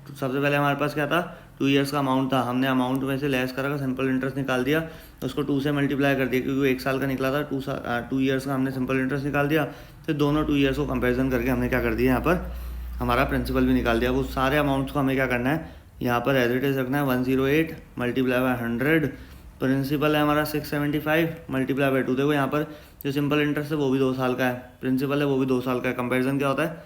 तो सबसे पहले हमारे पास क्या था, 2 ईयर्स का अमाउंट था, हमने अमाउंट में से लेस करा सिंपल इंटरेस्ट निकाल दिया, उसको 2 से मल्टीप्लाई कर दिया क्योंकि 1 साल का निकला था। 2 ईयर्स का हमने सिंपल इंटरेस्ट निकाल दिया, फिर दोनों 2 ईयर्स को कंपेरिजन करके हमने क्या कर दिया, यहाँ पर हमारा प्रिंसिपल भी निकाल दिया। वो सारे अमाउंट्स को हमें क्या करना है, यहाँ पर एज इट इज रखना है। 108 मल्टीप्लाई बाय 100, प्रिंसिपल है हमारा 675 मल्टीप्लाई बाय 2। देखो यहाँ पर जो सिंपल इंटरेस्ट है वो भी 2 साल का है, प्रिंसिपल है वो भी 2 साल का है। कंपेरिजन क्या होता है,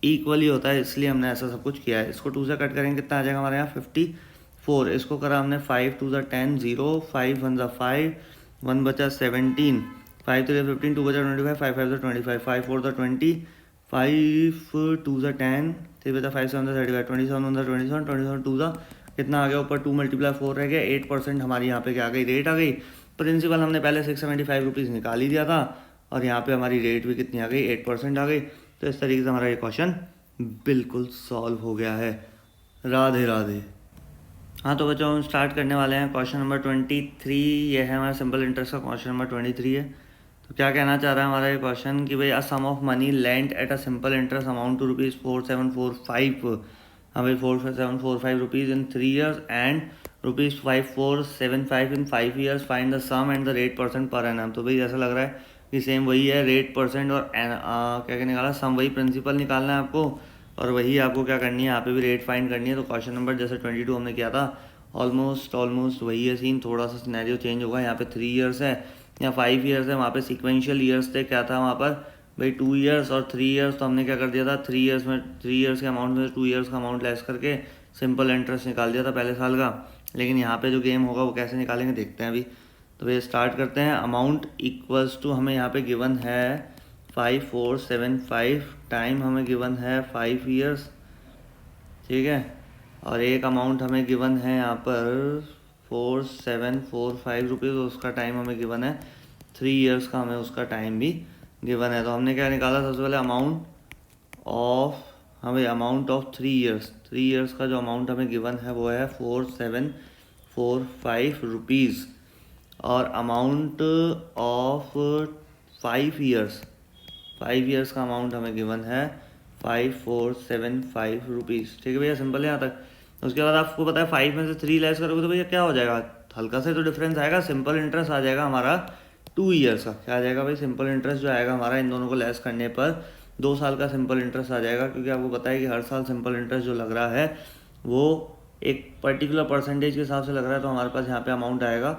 इक्वली होता है, इसलिए हमने ऐसा सब कुछ किया है। इसको 2 से कट करेंगे, कितना आ जाएगा हमारे यहाँ 54। इसको करा हमने 5 2 10 0, 5 1 5, 1 बचा 17, 5 3 15, 2 बचा 25, 5 5 25, 5 4 20, 5 2 10, 3 बचा 5 7 35, 27 1 27, 27 2 कितना आ गया ऊपर, 2 × 4 रह गया। 8% हमारी यहाँ पे क्या आ गई, रेट आ गई। प्रिंसिपल हमने पहले 675 रुपीज़ निकाल ही दिया था, और यहाँ पे हमारी रेट भी कितनी आ गई, 8% आ गई। तो इस तरीके से हमारा ये क्वेश्चन बिल्कुल सॉल्व हो गया है। राधे राधे। हाँ तो बच्चों, हम स्टार्ट करने वाले हैं क्वेश्चन नंबर 23। ये है हमारा सिंपल इंटरेस्ट का क्वेश्चन नंबर 23 है। तो क्या कहना चाह रहा है हमारा ये क्वेश्चन कि भाई a sum of money lent at a simple interest amount to ₹4745, हाँ भाई 4745 rupees in 3 years and ₹5475 in 5 years, find the sum and the rate percent per annum. तो भाई ऐसा लग रहा है कि सेम वही है, रेट परसेंट और क्या क्या निकाला, सम वही, प्रिंसिपल निकालना है आपको, और वही आपको क्या करनी है, यहाँ पे भी रेट फाइंड करनी है। तो क्वेश्चन नंबर जैसे 22 हमने किया था, ऑलमोस्ट वही है सीन, थोड़ा सा सिनेरियो चेंज होगा। यहाँ पे 3 ईयर्स है या 5 ईयर्स है, वहाँ पे सीक्वेंशियल ईयर्स थे, क्या था वहाँ पर भाई 2 ईयर्स और 3 ईयर्स। तो हमने क्या कर दिया था, 3 ईयर्स के अमाउंट में 2 ईयर्स का अमाउंट लेस करके सिंपल इंटरेस्ट निकाल दिया था पहले साल का। लेकिन यहाँ पे जो गेम होगा वो कैसे निकालेंगे देखते हैं अभी। तो भैया स्टार्ट करते हैं। अमाउंट इक्वल्स टू हमें यहाँ पे गिवन है 5475, टाइम हमें गिवन है 5 ईयर्स, ठीक है, और एक अमाउंट हमें गिवन है यहाँ पर 4745 रुपीज़, उसका टाइम हमें गिवन है 3 ईयर्स का, हमें उसका टाइम भी गिवन है। तो हमने क्या निकाला, सबसे पहले अमाउंट ऑफ 3 ईयर्स। 3 ईयर्स का जो अमाउंट हमें गिवन है वो है 4745 रुपीज़, और अमाउंट ऑफ 5 ईयर्स, 5 ईयर्स का अमाउंट हमें गिवन है 5475 रुपीज़, ठीक है भैया, सिंपल है यहाँ तक। उसके बाद आपको पता है 5 में से 3 लेस करोगे तो भैया क्या हो जाएगा, हल्का से तो डिफरेंस आएगा, सिंपल इंटरेस्ट आ जाएगा हमारा 2 ईयर्स का। क्या आ जाएगा भाई, सिंपल इंटरेस्ट जो आएगा हमारा इन दोनों को लेस करने पर 2 साल का सिंपल इंटरेस्ट आ जाएगा, क्योंकि आपको पता है कि हर साल सिंपल इंटरेस्ट जो लग रहा है वो एक पर्टिकुलर परसेंटेज के हिसाब से लग रहा है। तो हमारे पास यहाँ पे अमाउंट आएगा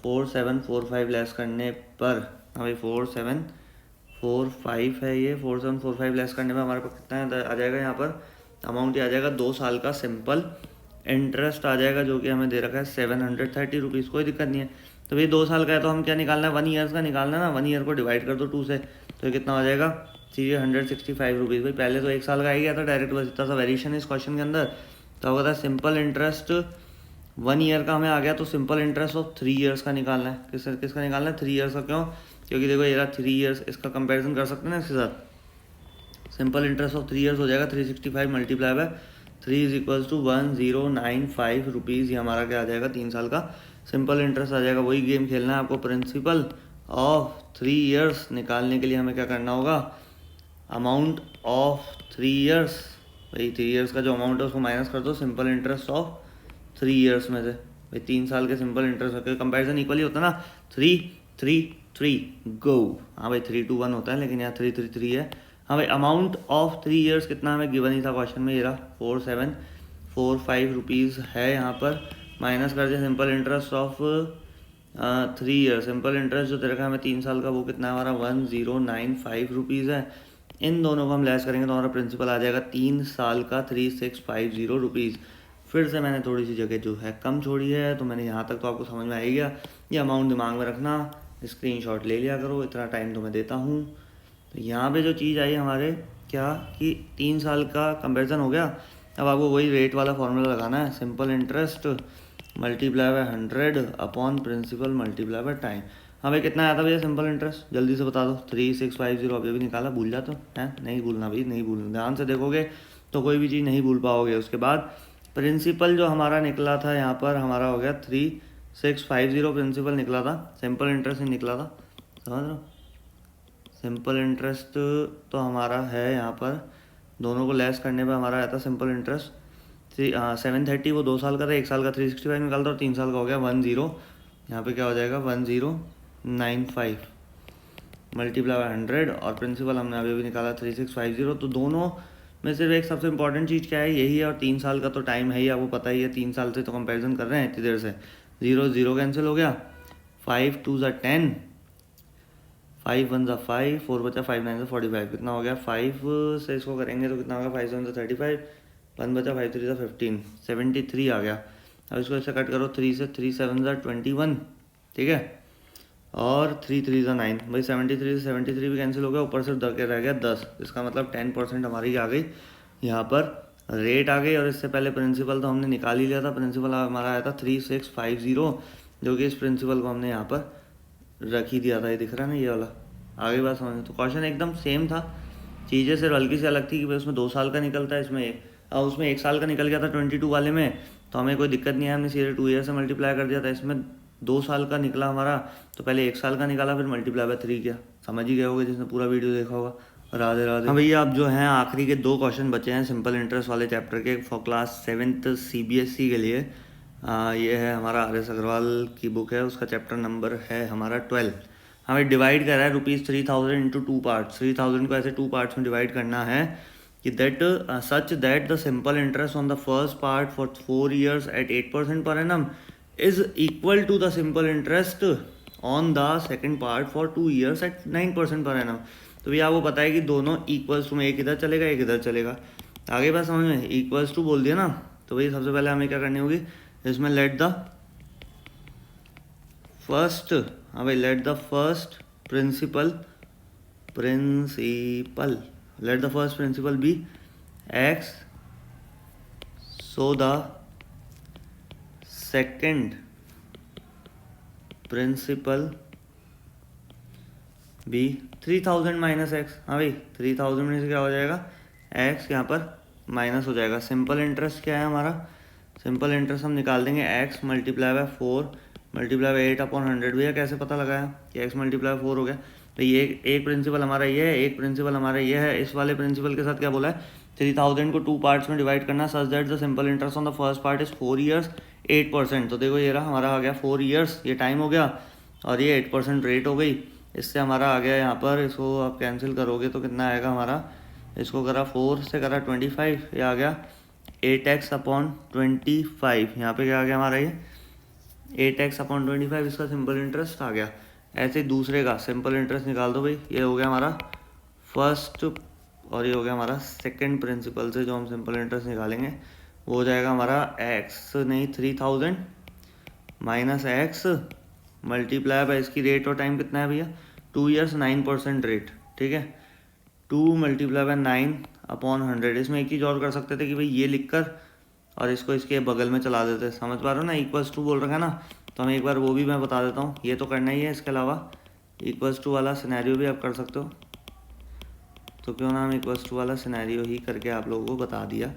4745 लेस करने पर, हाँ भाई 4745 है ये, 4745 लेस करने में हमारे पास कितना आ जाएगा, यहाँ पर अमाउंट ये आ जाएगा 2 साल का सिंपल इंटरेस्ट आ जाएगा जो कि हमें दे रखा है 730 रुपीज़, कोई दिक्कत नहीं है। तो भाई 2 साल का है तो हम क्या निकालना है, 1 ईयर्स का निकालना है ना। 1 ईयर को डिवाइड कर दो 2 से, तो ये कितना हो जाएगा 365 रुपीज़। भाई पहले तो 1 साल का आ गया था डायरेक्ट, बस इतना सा वेरिएशन है इस क्वेश्चन के अंदर। तो होगा था सिंपल इंटरेस्ट 1 ईयर का हमें आ गया, तो सिंपल इंटरेस्ट ऑफ 3 ईयर्स का निकालना है। किसका निकालना है, 3 ईयर्स का। क्यों, क्योंकि देखो ये 3 ईयर्स, इसका कंपेरिजन कर सकते हैं ना इसके साथ। सिंपल इंटरेस्ट ऑफ 3 ईयर्स हो जाएगा 365 multiply by 3 is equals to 1095 rupees. ये हमारा क्या आ जाएगा, 3 साल का सिंपल इंटरेस्ट आ जाएगा। वही गेम खेलना है आपको, प्रिंसिपल ऑफ 3 ईयर्स निकालने के लिए हमें क्या करना होगा, अमाउंट ऑफ 3 ईयर्स, भाई 3 ईयर्स का जो अमाउंट है उसको माइनस कर दो सिंपल इंटरेस्ट ऑफ 3 ईयर्स में से। भाई 3 साल के सिंपल इंटरेस्ट का कंपैरिजन इक्वली होता है ना, 3 3 3 गो। हाँ भाई 3 2 1 होता है, लेकिन यहाँ 3 3 3 है। हाँ भाई अमाउंट ऑफ 3 ईयर्स कितना हमें गिवन ही था क्वेश्चन में, ये रहा 4745 रुपीज़ है यहाँ पर। माइनस कर दिया simple interest of 3 year, simple interest जो दे रखा है हमें 3 साल का, वो कितना है हमारा 1095 रुपीज़ है। इन दोनों को हम लेस करेंगे तो हमारा प्रिंसिपल आ जाएगा 3 साल का 3650 रुपीज़। फिर से मैंने थोड़ी सी जगह जो है कम छोड़ी है, तो मैंने यहाँ तक तो आपको समझ में आ ही गया। ये अमाउंट दिमाग में रखना, स्क्रीनशॉट ले लिया करो, इतना टाइम तो मैं देता हूँ। तो यहाँ पे जो चीज़ आई हमारे क्या कि 3 साल का कंपेरिजन हो गया। अब आपको वही रेट वाला फॉर्मूला लगाना है, simple interest multiply by 100 upon principal multiply by time. हाँ भाई कितना आया था भैया सिंपल इंटरेस्ट, जल्दी से बता दो। 3650। अभी निकाला, भूल जा तो है, नहीं भूलना भाई, नहीं भूलना, ध्यान से देखोगे तो कोई भी चीज़ नहीं भूल पाओगे। उसके बाद प्रिंसिपल जो हमारा निकला था यहाँ पर हमारा हो गया 3650 प्रिंसिपल निकला था, सिंपल इंटरेस्ट नहीं निकला था, समझ लो। सिंपल इंटरेस्ट तो हमारा है यहाँ पर, दोनों को लेस करने पे हमारा आया था सिंपल इंटरेस्ट 730, वो 2 साल का था, 1 साल का 365 निकालता और 3 साल का हो गया 10, यहाँ पे क्या हो जाएगा 1095 मल्टीप्लाई बाय 100, और प्रिंसिपल हमने अभी भी निकाला 3650। तो दोनों में सिर्फ एक सबसे इंपॉर्टेंट चीज़ क्या है, यही है। और 3 साल का तो टाइम है ही, आपको पता ही है, 3 साल से तो कंपैरिजन कर रहे हैं इतनी देर से। 0 0 कैंसिल हो गया, 5 2 10, 5 1 5, 4 बचा, 5 9 45, कितना हो गया 5 से इसको करेंगे तो कितना होगा 5 7 35, 1 बचा, 5 3 15, 73 आ गया। अब इसको ऐसे कट करो, 3 से 3 7 21, ठीक है, और 3 3 9, भाई 73 से 73 भी कैंसिल हो गया, ऊपर से रह गया 10। इसका मतलब 10% हमारी आ गई यहाँ पर, रेट आ गई। और इससे पहले प्रिंसिपल तो हमने निकाल ही लिया था, प्रिंसिपल हमारा आया था 3650, जो कि इस प्रिंसिपल को हमने यहाँ पर रख ही दिया था। ये दिख रहा है ना, ये वाला। आगे बात समझ, तो क्वेश्चन एकदम सेम था, चीज़ें सिर्फ हल्की सी अलग थी कि भाई उसमें 2 साल का निकलता है, उसमें 1 साल का निकल गया था 22 वाले में, तो हमें कोई दिक्कत नहीं है, हमने सीधे 2 ईयर से मल्टीप्लाई कर दिया था। इसमें 2 साल का निकला हमारा, तो पहले 1 साल का निकाला, फिर मल्टीप्लाई बाय 3 किया। समझ ही गए होगे जिसने पूरा वीडियो देखा होगा। राधे राधे। हाँ भैया, अब जो हैं आखिरी के 2 क्वेश्चन बचे हैं सिंपल इंटरेस्ट वाले चैप्टर के फॉर क्लास 7th CBSE के लिए। ये है हमारा RS अग्रवाल की बुक है, उसका चैप्टर नंबर है हमारा 12। हमें डिवाइड करा है ₹3000 इंटू 2 पार्ट्स। 3000 को ऐसे 2 पार्ट्स में डिवाइड करना है कि such that the simple interest on the first part for 4 years at 8% per annum is equal to the simple interest on the second part for 2 years at 9% per annum. तो भैया आपको पता है कि दोनों इक्वल्स टू में, एक इधर चलेगा एक इधर चलेगा। आगे बात समझ में, इक्वल्स टू बोल दिया ना, तो भैया सबसे पहले हमें क्या करनी होगी, इसमें लेट द फर्स्ट, हाँ भाई let the first principal let the first principal be x, so the second principal be 3000 minus x. हाँ भाई 3000 में से क्या हो जाएगा, x यहाँ पर माइनस हो जाएगा। सिंपल इंटरेस्ट क्या है हमारा, सिंपल इंटरेस्ट हम निकाल देंगे x multiply by 4 multiply by 8 upon 100। भैया कैसे पता लगाया कि x मल्टीप्लाई 4 हो गया, तो ये एक प्रिंसिपल हमारा ये है, एक प्रिंसिपल हमारा ये है। इस वाले प्रिंसिपल के साथ क्या बोला है, 3000 को 2 पार्ट्स में डिवाइड करना सच that the simple interest on the first part is 4 years 8%। तो देखो ये रहा हमारा आ गया 4 ईयर्स, ये टाइम हो गया, और ये 8% रेट हो गई। इससे हमारा आ गया यहाँ पर, इसको आप कैंसिल करोगे तो कितना आएगा हमारा, इसको करा 4 से करा 25, ये आ गया 8x अपॉन 25। यहाँ पे क्या आ गया हमारा, ये 8x अपॉन 25, इसका सिंपल इंटरेस्ट आ गया। ऐसे ही दूसरे का सिंपल इंटरेस्ट निकाल दो भाई, ये हो गया हमारा फर्स्ट और ये हो गया हमारा सेकंड प्रिंसिपल से जो हम सिंपल इंटरेस्ट निकालेंगे वो हो जाएगा हमारा एक्स नहीं 3000 माइनस एक्स मल्टीप्लाई बाय इसकी रेट और टाइम कितना है भैया 2 ईयर्स 9% रेट, ठीक है। 2 मल्टीप्लाई बाय 9 अपॉन 100। इसमें एक चीज़ और कर सकते थे कि भाई ये लिख कर और इसको इसके बगल में चला देते, समझ पा रहे हो ना, इक्वल्स टू बोल रखा है ना, तो हम एक बार वो भी मैं बता देता हूँ, ये तो करना ही है। इसके अलावा इक्वल्स टू वाला सिनेरियो भी आप कर सकते हो, तो क्यों ना हम इक्वल्स टू वाला सिनेरियो ही करके आप लोगों को बता दिया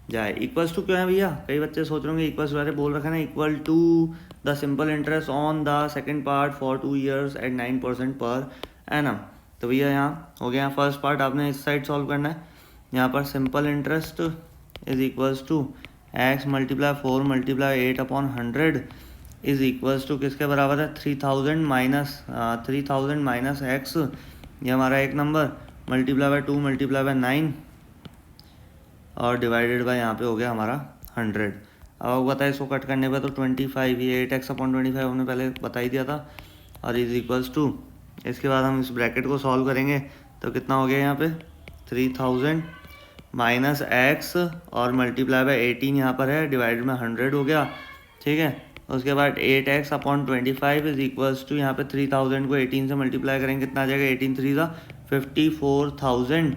जाए। इक्वल्स टू क्यों है भैया, कई बच्चे सोच रहे होंगे इक्वल्स वाले बोल रखा है ना, equal to the simple interest on the second part for 2 years at 9% per annum. तो भैया यहाँ हो गया, फर्स्ट पार्ट आपने इस साइड सॉल्व करना है। यहाँ पर simple interest is equals to x multiply 4 मल्टीप्लाई 8 अपॉन 100 इज इक्वल्स टू किसके बराबर है 3000 माइनस एक्स, ये हमारा एक number, multiply by 2 multiply by 9 और डिवाइडेड बाय यहाँ पे हो गया हमारा 100। अब आपको बताया इसको कट करने पे तो 25, ये 8x अपॉन 25 हमने पहले बता ही दिया था, और इज इक्वल्स टू, इसके बाद हम इस ब्रैकेट को सॉल्व करेंगे तो कितना हो गया यहाँ पे 3000 माइनस एक्स और मल्टीप्लाई बाय 18 यहाँ पर है, डिवाइडेड में 100 हो गया, ठीक है। उसके बाद 8x upon 25 is equals to, यहाँ पे 3000 को 18 से मल्टीप्लाई करेंगे कितना आ जाएगा 18 3 ज़ा 54,000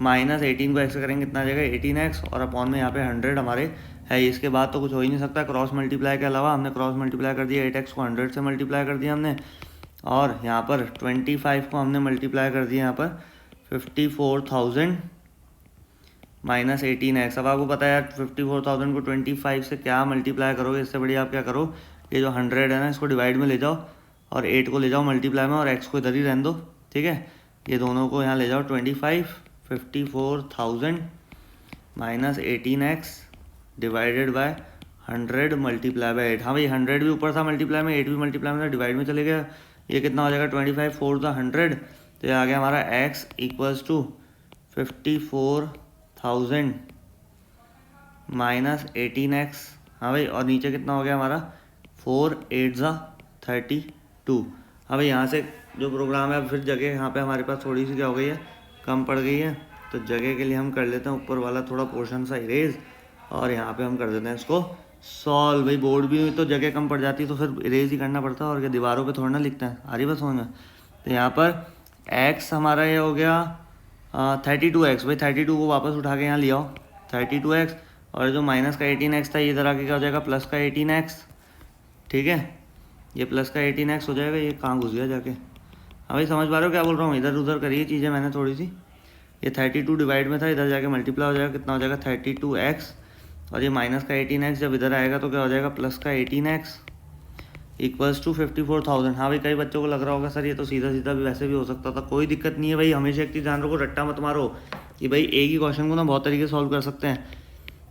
माइनस 18 को एक्स करेंगे कितना आ जाएगा 18x और अपॉन में यहाँ पे 100 हमारे है। इसके बाद तो कुछ हो ही नहीं सकता क्रॉस मल्टीप्लाई के अलावा, हमने क्रॉस मल्टीप्लाई कर दिया 8x को 100 से मल्टीप्लाई कर दिया हमने, और यहाँ पर 25 को हमने मल्टीप्लाई कर दिया यहाँ पर 54,000 माइनस 18x। अब आपको पता है यार 54,000 को 25 से क्या मल्टीप्लाई करोगे, इससे बढ़िया आप क्या करो, ये जो 100 है ना इसको डिवाइड में ले जाओ और 8 को ले जाओ मल्टीप्लाई में और x को इधर ही रहने दो, ठीक है। ये दोनों को यहाँ ले जाओ 54,000 minus 18x divided by 100 multiply by 8। हाँ भाई 100 भी ऊपर था मल्टीप्लाई में, 8 भी मल्टीप्लाई में था, डिवाइड में चले गया, ये कितना हो जाएगा 25 4 द 100, तो ये आ गया हमारा x equals to 54,000 minus 18x। हाँ भाई, और नीचे कितना हो गया हमारा 4 8 ज़ा 32। हाँ भाई यहाँ से जो प्रोग्राम है फिर जगह यहाँ पे हमारे पास थोड़ी सी क्या हो गई है, कम पड़ गई है, तो जगह के लिए हम कर लेते हैं ऊपर वाला थोड़ा पोर्शन सा इरेज, और यहाँ पे हम कर देते हैं इसको सॉल्व। भाई बोर्ड भी तो जगह कम पड़ जाती है तो फिर इरेज ही करना पड़ता है, और क्या दीवारों पे थोड़ा ना लिखते हैं, आ रही बस समझ में। तो यहाँ पर x हमारा ये हो गया 32x, भाई 32 को वापस उठा के यहाँ ले आओ 32x, और जो माइनस का 18x था ये इधर आके क्या हो जाएगा प्लस का 18x, ठीक है। ये प्लस का 18x हो जाएगा, ये कहाँ घुस गया जाके, हाँ भाई समझ पा रहे हो क्या बोल रहा हूँ, इधर उधर करिए चीज़ें मैंने थोड़ी सी। ये 32 डिवाइड में था, इधर जाके मल्टीप्लाई हो जाएगा, कितना हो जाएगा 32x, और ये माइनस का 18x जब इधर आएगा तो क्या हो जाएगा प्लस का 18x इक्वल्स टू 54,000। हाँ भाई कई बच्चों को लग रहा होगा सर ये तो सीधा सीधा भी वैसे भी हो सकता था, कोई दिक्कत नहीं है भाई, हमेशा एक चीज़ ध्यान रखो, रट्टा मत मारो कि भाई एक ही क्वेश्चन को ना बहुत तरीके से सॉल्व कर सकते हैं,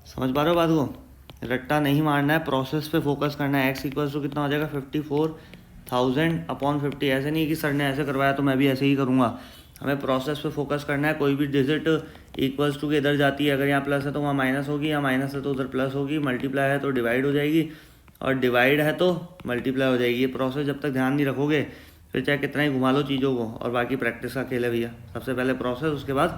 समझ पा रहे हो बात को, रट्टा नहीं मारना है, प्रोसेस पे फोकस करना है। x इक्वल्स टू कितना हो जाएगा 54,000 अपॉन 50, ऐसे नहीं कि सर ने ऐसे करवाया तो मैं भी ऐसे ही करूँगा, हमें प्रोसेस पे फोकस करना है। कोई भी डिजिट इक्वल्स टू के इधर जाती है, अगर यहाँ प्लस है तो वहाँ माइनस होगी, या माइनस है तो उधर प्लस होगी, मल्टीप्लाई है तो डिवाइड हो जाएगी, और डिवाइड है तो मल्टीप्लाई हो जाएगी। ये प्रोसेस जब तक ध्यान नहीं रखोगे फिर चाहे कितना ही घुमा लो चीज़ों को, और बाकी प्रैक्टिस का खेल है भैया, सबसे पहले प्रोसेस उसके बाद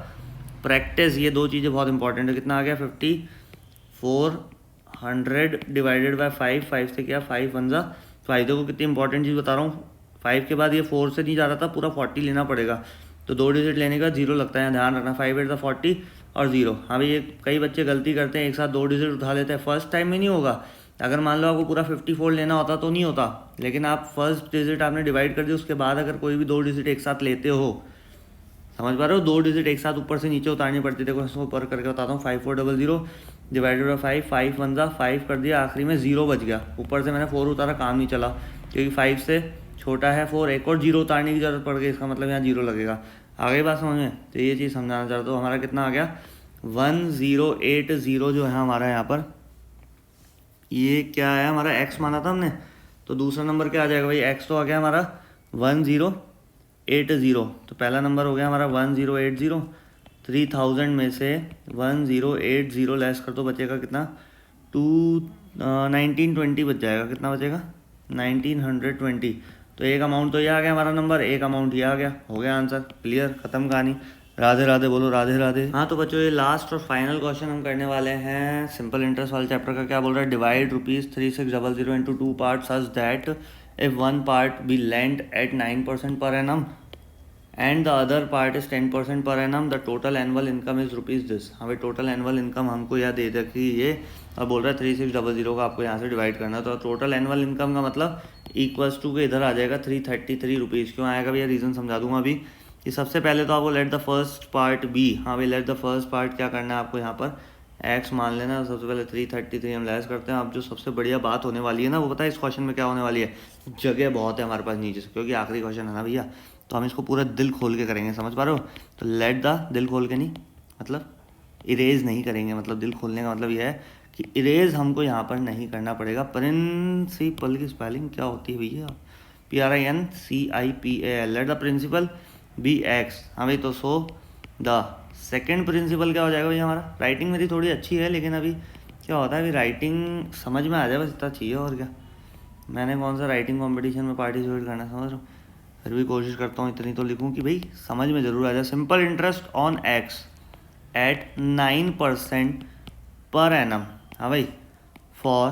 प्रैक्टिस, ये दो चीज़ें बहुत इंपॉर्टेंट है। कितना आ गया 5400 डिवाइडेड बाय 5 से क्या 5 1 ज़ा 5, देखो कितनी इंपॉर्टेंट चीज़ बता रहा हूँ, 5 के बाद ये 4 से नहीं जा रहा था, पूरा 40 लेना पड़ेगा, तो 2 डिजिट लेने का 0 लगता है, ध्यान रखना 5 8 ज़ा 40 और 0। हाँ भाई ये कई बच्चे गलती करते हैं, एक साथ 2 डिजिट उठा लेते हैं, फर्स्ट टाइम में नहीं होगा, अगर मान लो आपको पूरा 54 लेना होता तो नहीं होता, लेकिन आप फर्स्ट डिजिट आपने डिवाइड कर दिया, उसके बाद अगर कोई भी 2 डिजिट एक साथ लेते हो, समझ पा रहे हो, 2 डिजिट एक साथ ऊपर से नीचे उतारनी पड़ती है। देखो इसको ऊपर करके बताता हूँ, 5400 डिवाइडेड बाई 5 1 ज़ा 5 कर दिया, आखिरी में 0 बच गया, ऊपर से मैंने 4 उतारा, काम नहीं चला, क्योंकि 5 से छोटा है 4, एक और 0 उतारने की जरूरत पड़ गई, इसका मतलब यहाँ 0 लगेगा। आ गई बात समझ में, तो ये चीज़ समझाना चाहता हूँ। हमारा कितना आ गया 1080 जो है हमारा यहाँ पर, ये क्या है हमारा x माना था हमने, तो दूसरा नंबर क्या आ जाएगा भाई, x तो आ गया हमारा 1080, तो पहला नंबर हो गया हमारा 1080, 3000 में से 1080 लेस कर दो, बचेगा कितना 1920 बच जाएगा, कितना बचेगा 1920। तो एक अमाउंट तो ये आ गया हमारा नंबर, एक अमाउंट ये आ गया, हो गया आंसर, क्लियर, ख़त्म कहानी। राधे राधे बोलो, राधे राधे। हाँ तो बच्चों, ये लास्ट और फाइनल क्वेश्चन हम करने वाले हैं सिंपल इंटरेस्ट वाले चैप्टर का। क्या बोल रहा है? Divide ₹3600 into 2 part such that if one part be lent at 9% per annum and the other part is 10% per annum, the total annual income is rupees this. हाँ भाई, टोटल एनुअल इनकम हमको यहाँ दे रखी ये, और बोल रहा है 3600 का आपको यहाँ से डिवाइड करना है। तो टोटल एनुअल इनकम का मतलब इक्वल्स टू के इधर आ जाएगा 333 रुपीज़। क्यों आएगा भैया? रीज़न समझा दूंगा अभी। कि सबसे पहले तो आपको let the first part be, हाँ भाई लेट द फर्स्ट पार्ट क्या करना है आपको यहाँ पर एक्स मान लेना। सबसे पहले 333 हम लेस करते हैं। अब जो सबसे बढ़िया बात होने वाली है ना, वो पता है इस क्वेश्चन में क्या होने वाली है? जगह बहुत है हमारे पास नीचे से, क्योंकि आखिरी क्वेश्चन है ना भैया, तो हम इसको पूरा दिल खोल के करेंगे, समझ पा रहे हो? तो लेट द, दिल खोल के नहीं मतलब इरेज नहीं करेंगे, मतलब दिल खोलने का मतलब यह है कि इरेज हमको यहाँ पर नहीं करना पड़ेगा। प्रिंसिपल की स्पेलिंग क्या होती है भैया? PRINCIPAL। Let the principal be x. हाँ भाई, तो सो द सेकेंड प्रिंसिपल क्या हो जाएगा भैया हमारा? राइटिंग मेरी थोड़ी अच्छी है, लेकिन अभी क्या होता है, अभी राइटिंग समझ में आ जाए बस, इतना चाहिए। और क्या, मैंने कौन सा राइटिंग कंपटीशन में पार्टिसिपेट करना, समझ रहे हो? फिर भी कोशिश करता हूँ इतनी तो लिखूँ कि भाई समझ में ज़रूर आ जाए। Simple interest on x at 9% per annum. हाँ भाई, फॉर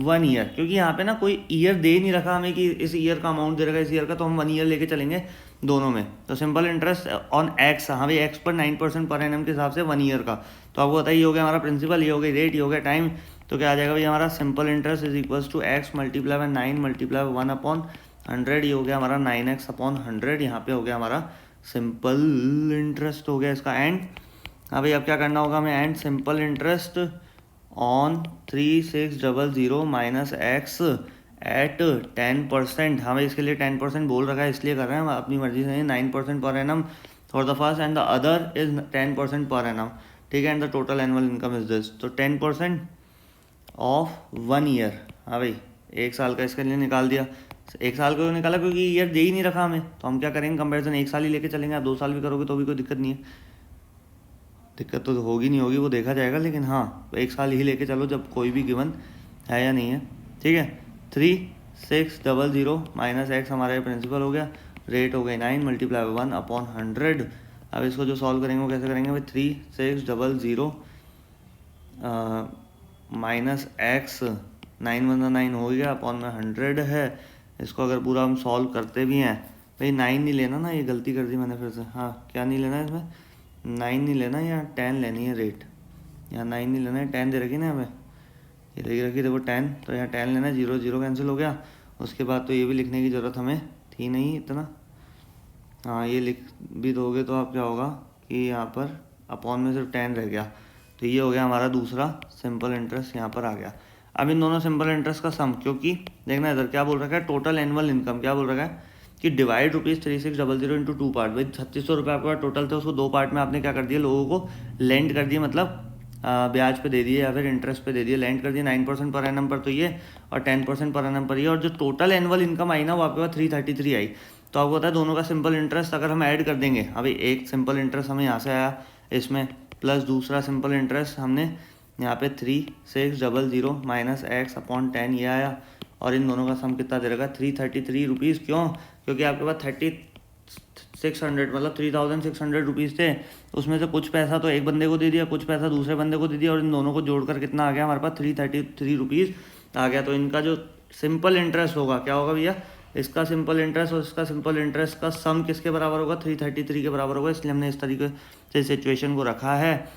1 ईयर। क्योंकि यहाँ पे ना कोई ईयर दे नहीं रखा हमें कि इस ईयर का अमाउंट दे रखा है इस ईयर का, तो हम 1 ईयर लेके चलेंगे दोनों में। तो सिंपल इंटरेस्ट ऑन एक्स, हाँ भाई एक्स पर 9% पर एनम के हिसाब से 1 ईयर का। तो आपको बताइए, ये हो गया हमारा प्रिंसिपल, ये हो गया रेट, ये हो गया टाइम। तो क्या आ जाएगा भाई हमारा? Simple interest is equals to x multiply by 9 multiply 1/100। ये हो गया हमारा 9x/100। यहाँ पे हो गया हमारा सिंपल इंटरेस्ट हो गया इसका एंड। हाँ भाई, अब क्या करना होगा हमें? And simple interest on 3600 minus x at 10%। हाँ भाई, इसके लिए 10% बोल रखा है, इसलिए कर रहे हैं हम अपनी मर्जी से। 9% per annum for the first and the other is 10% per annum, ठीक है। And the total annual income is this. तो 10% ऑफ 1 ईयर। हाँ भाई, 1 साल का इसके लिए निकाल दिया। 1 साल को निकाला क्योंकि ईयर दे ही नहीं रखा हमें, तो हम क्या करेंगे? कंपैरिजन 1 साल ही लेके चलेंगे। आप 2 साल भी करोगे तो भी कोई दिक्कत नहीं है। दिक्कत तो होगी नहीं होगी वो देखा जाएगा, लेकिन हाँ 1 साल ही लेके चलो जब कोई भी गिवन है या नहीं है, ठीक है। 3600 माइनस एक्स हमारा प्रिंसिपल हो गया, रेट हो गई 9 मल्टीप्लाई 1/100। अब इसको जो सॉल्व करेंगे वो कैसे करेंगे भाई? 3600 माइनस एक्स, 9 1 9 हो गया, अपॉन में 100 है। इसको अगर पूरा हम सॉल्व करते भी हैं भाई, 9 नहीं लेना ना, ये गलती कर दी मैंने फिर से। हाँ, क्या नहीं लेना है इसमें? 9 नहीं लेना, यहाँ 10 लेनी है रेट। यहाँ 9 नहीं लेना है, 10 दे रखी ना हमें, ये लगी रखी देखो 10, तो यहाँ 10 लेना है। 0 0 कैंसिल हो गया। उसके बाद तो ये भी लिखने की ज़रूरत हमें थी नहीं इतना। हाँ, ये लिख भी दोगे तो आप क्या होगा कि यहाँ पर अपॉन में सिर्फ 10 रह गया। तो ये हो गया हमारा दूसरा सिंपल इंटरेस्ट, यहाँ पर आ गया। अब इन दोनों सिंपल इंटरेस्ट का सम, क्योंकि देखना इधर क्या बोल रखा है? टोटल एनुअल इनकम क्या बोल रखा है कि डिवाइड ₹3600 इंटू 2 पार्ट। भाई 3600 रुपये आपके पास टोटल थे, उसको 2 पार्ट में आपने क्या कर दिया? लोगों को लेंड कर दिया, मतलब ब्याज पे दे दिए या फिर इंटरेस्ट पे दे दिए। लेंड कर दिए 9% पर एनम पर तो ये, और 10% पर एनम पर ये। और जो टोटल एनुअल इनकम आई ना, वो आपके पास 333 आई। तो आपको पता है दोनों का सिंपल इंटरेस्ट अगर हम ऐड कर देंगे, अभी एक सिंपल इंटरेस्ट हमें यहाँ से आया इसमें, प्लस दूसरा सिंपल इंटरेस्ट हमने यहाँ पे 3600 माइनस एक्स अपॉन 10 ये आया, और इन दोनों का सम कितना दे रखा? 333 रुपीज़। क्यों? क्योंकि आपके पास 3600 मतलब 3600 रुपीज़ थे, उसमें से कुछ पैसा तो एक बंदे को दे दिया, कुछ पैसा दूसरे बंदे को दे दिया, और इन दोनों को जोड़कर कितना आ गया हमारे पास? 333 रुपीज़ आ गया। तो इनका जो सिंपल इंटरेस्ट होगा क्या होगा भैया? इसका सिंपल इंटरेस्ट और इसका सिंपल इंटरेस्ट का सम किसके बराबर होगा? 333 के बराबर होगा। इसलिए हमने इस तरीके से सिचुएशन को रखा है।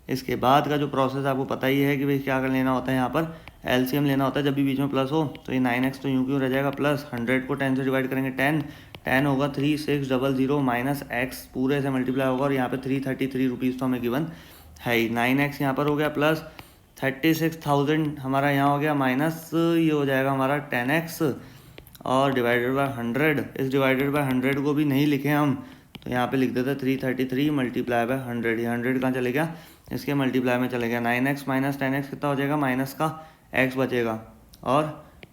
इसके बाद का जो प्रोसेस आपको पता ही है कि भाई क्या कर लेना होता है, यहाँ पर एलसीएम लेना होता है जब भी बीच में प्लस हो। तो ये 9x तो यूँ क्यों रह जाएगा प्लस, 100 को 10 से डिवाइड करेंगे, 10 होगा 3600 माइनस एक्स पूरे से मल्टीप्लाई होगा, और यहाँ पे 333 रुपीज़ तो हमें गिवन है ही। 9x यहाँ पर हो गया प्लस 36,000 हमारा यहाँ हो गया, माइनस ये हो जाएगा हमारा 10x और डिवाइडेड बाय 100। इस डिवाइडेड बाय 100 को भी नहीं लिखे हम, तो यहाँ पे लिख देते 333 मल्टीप्लाई बाय 100। ये 100 कहाँ चले गया? इसके मल्टीप्लाई में चले गया। 9x माइनस 10x कितना हो जाएगा? माइनस का x बचेगा, और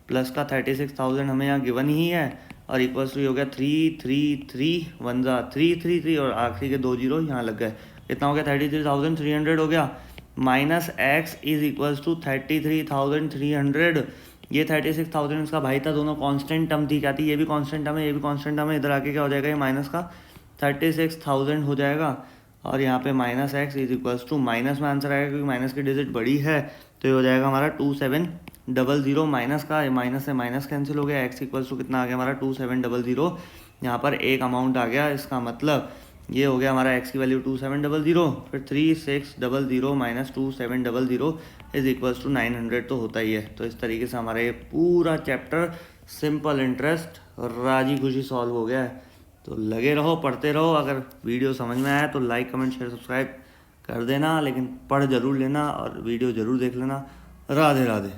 प्लस का 36,000 हमें यहाँ गिवन ही है, और इक्वल्स टू हो गया 333 1 जा 333, और आखिरी के 2 जीरो यहाँ लग गए। कितना हो गया? 33,300 हो गया। Minus x is equals to 33,300। ये 36,000 इसका भाई था, दोनों कांस्टेंट टर्म थी। क्या थी? ये भी कांस्टेंट टर्म है, ये भी कांस्टेंट टर्म है। इधर आके क्या हो जाएगा? ये माइनस का 36,000 हो जाएगा, और यहाँ पे minus x is equals to, minus में आंसर आएगा क्योंकि माइनस की डिजिट बड़ी है, तो ये हो जाएगा हमारा 2700। माइनस का माइनस से माइनस कैंसिल हो गया, एक्स इक्वल्स टू कितना आ गया हमारा 2700। यहाँ पर एक अमाउंट आ गया, इसका मतलब ये हो गया हमारा x की वैल्यू 2700, फिर 3600 माइनस 2700 इज इक्वल्स टू 900 तो होता ही है। तो इस तरीके से हमारा ये पूरा चैप्टर सिंपल इंटरेस्ट राजी खुशी सॉल्व हो गया है। तो लगे रहो, पढ़ते रहो। अगर वीडियो समझ में आया तो लाइक कमेंट शेयर सब्सक्राइब कर देना, लेकिन पढ़ ज़रूर लेना और वीडियो ज़रूर देख लेना। राधे राधे।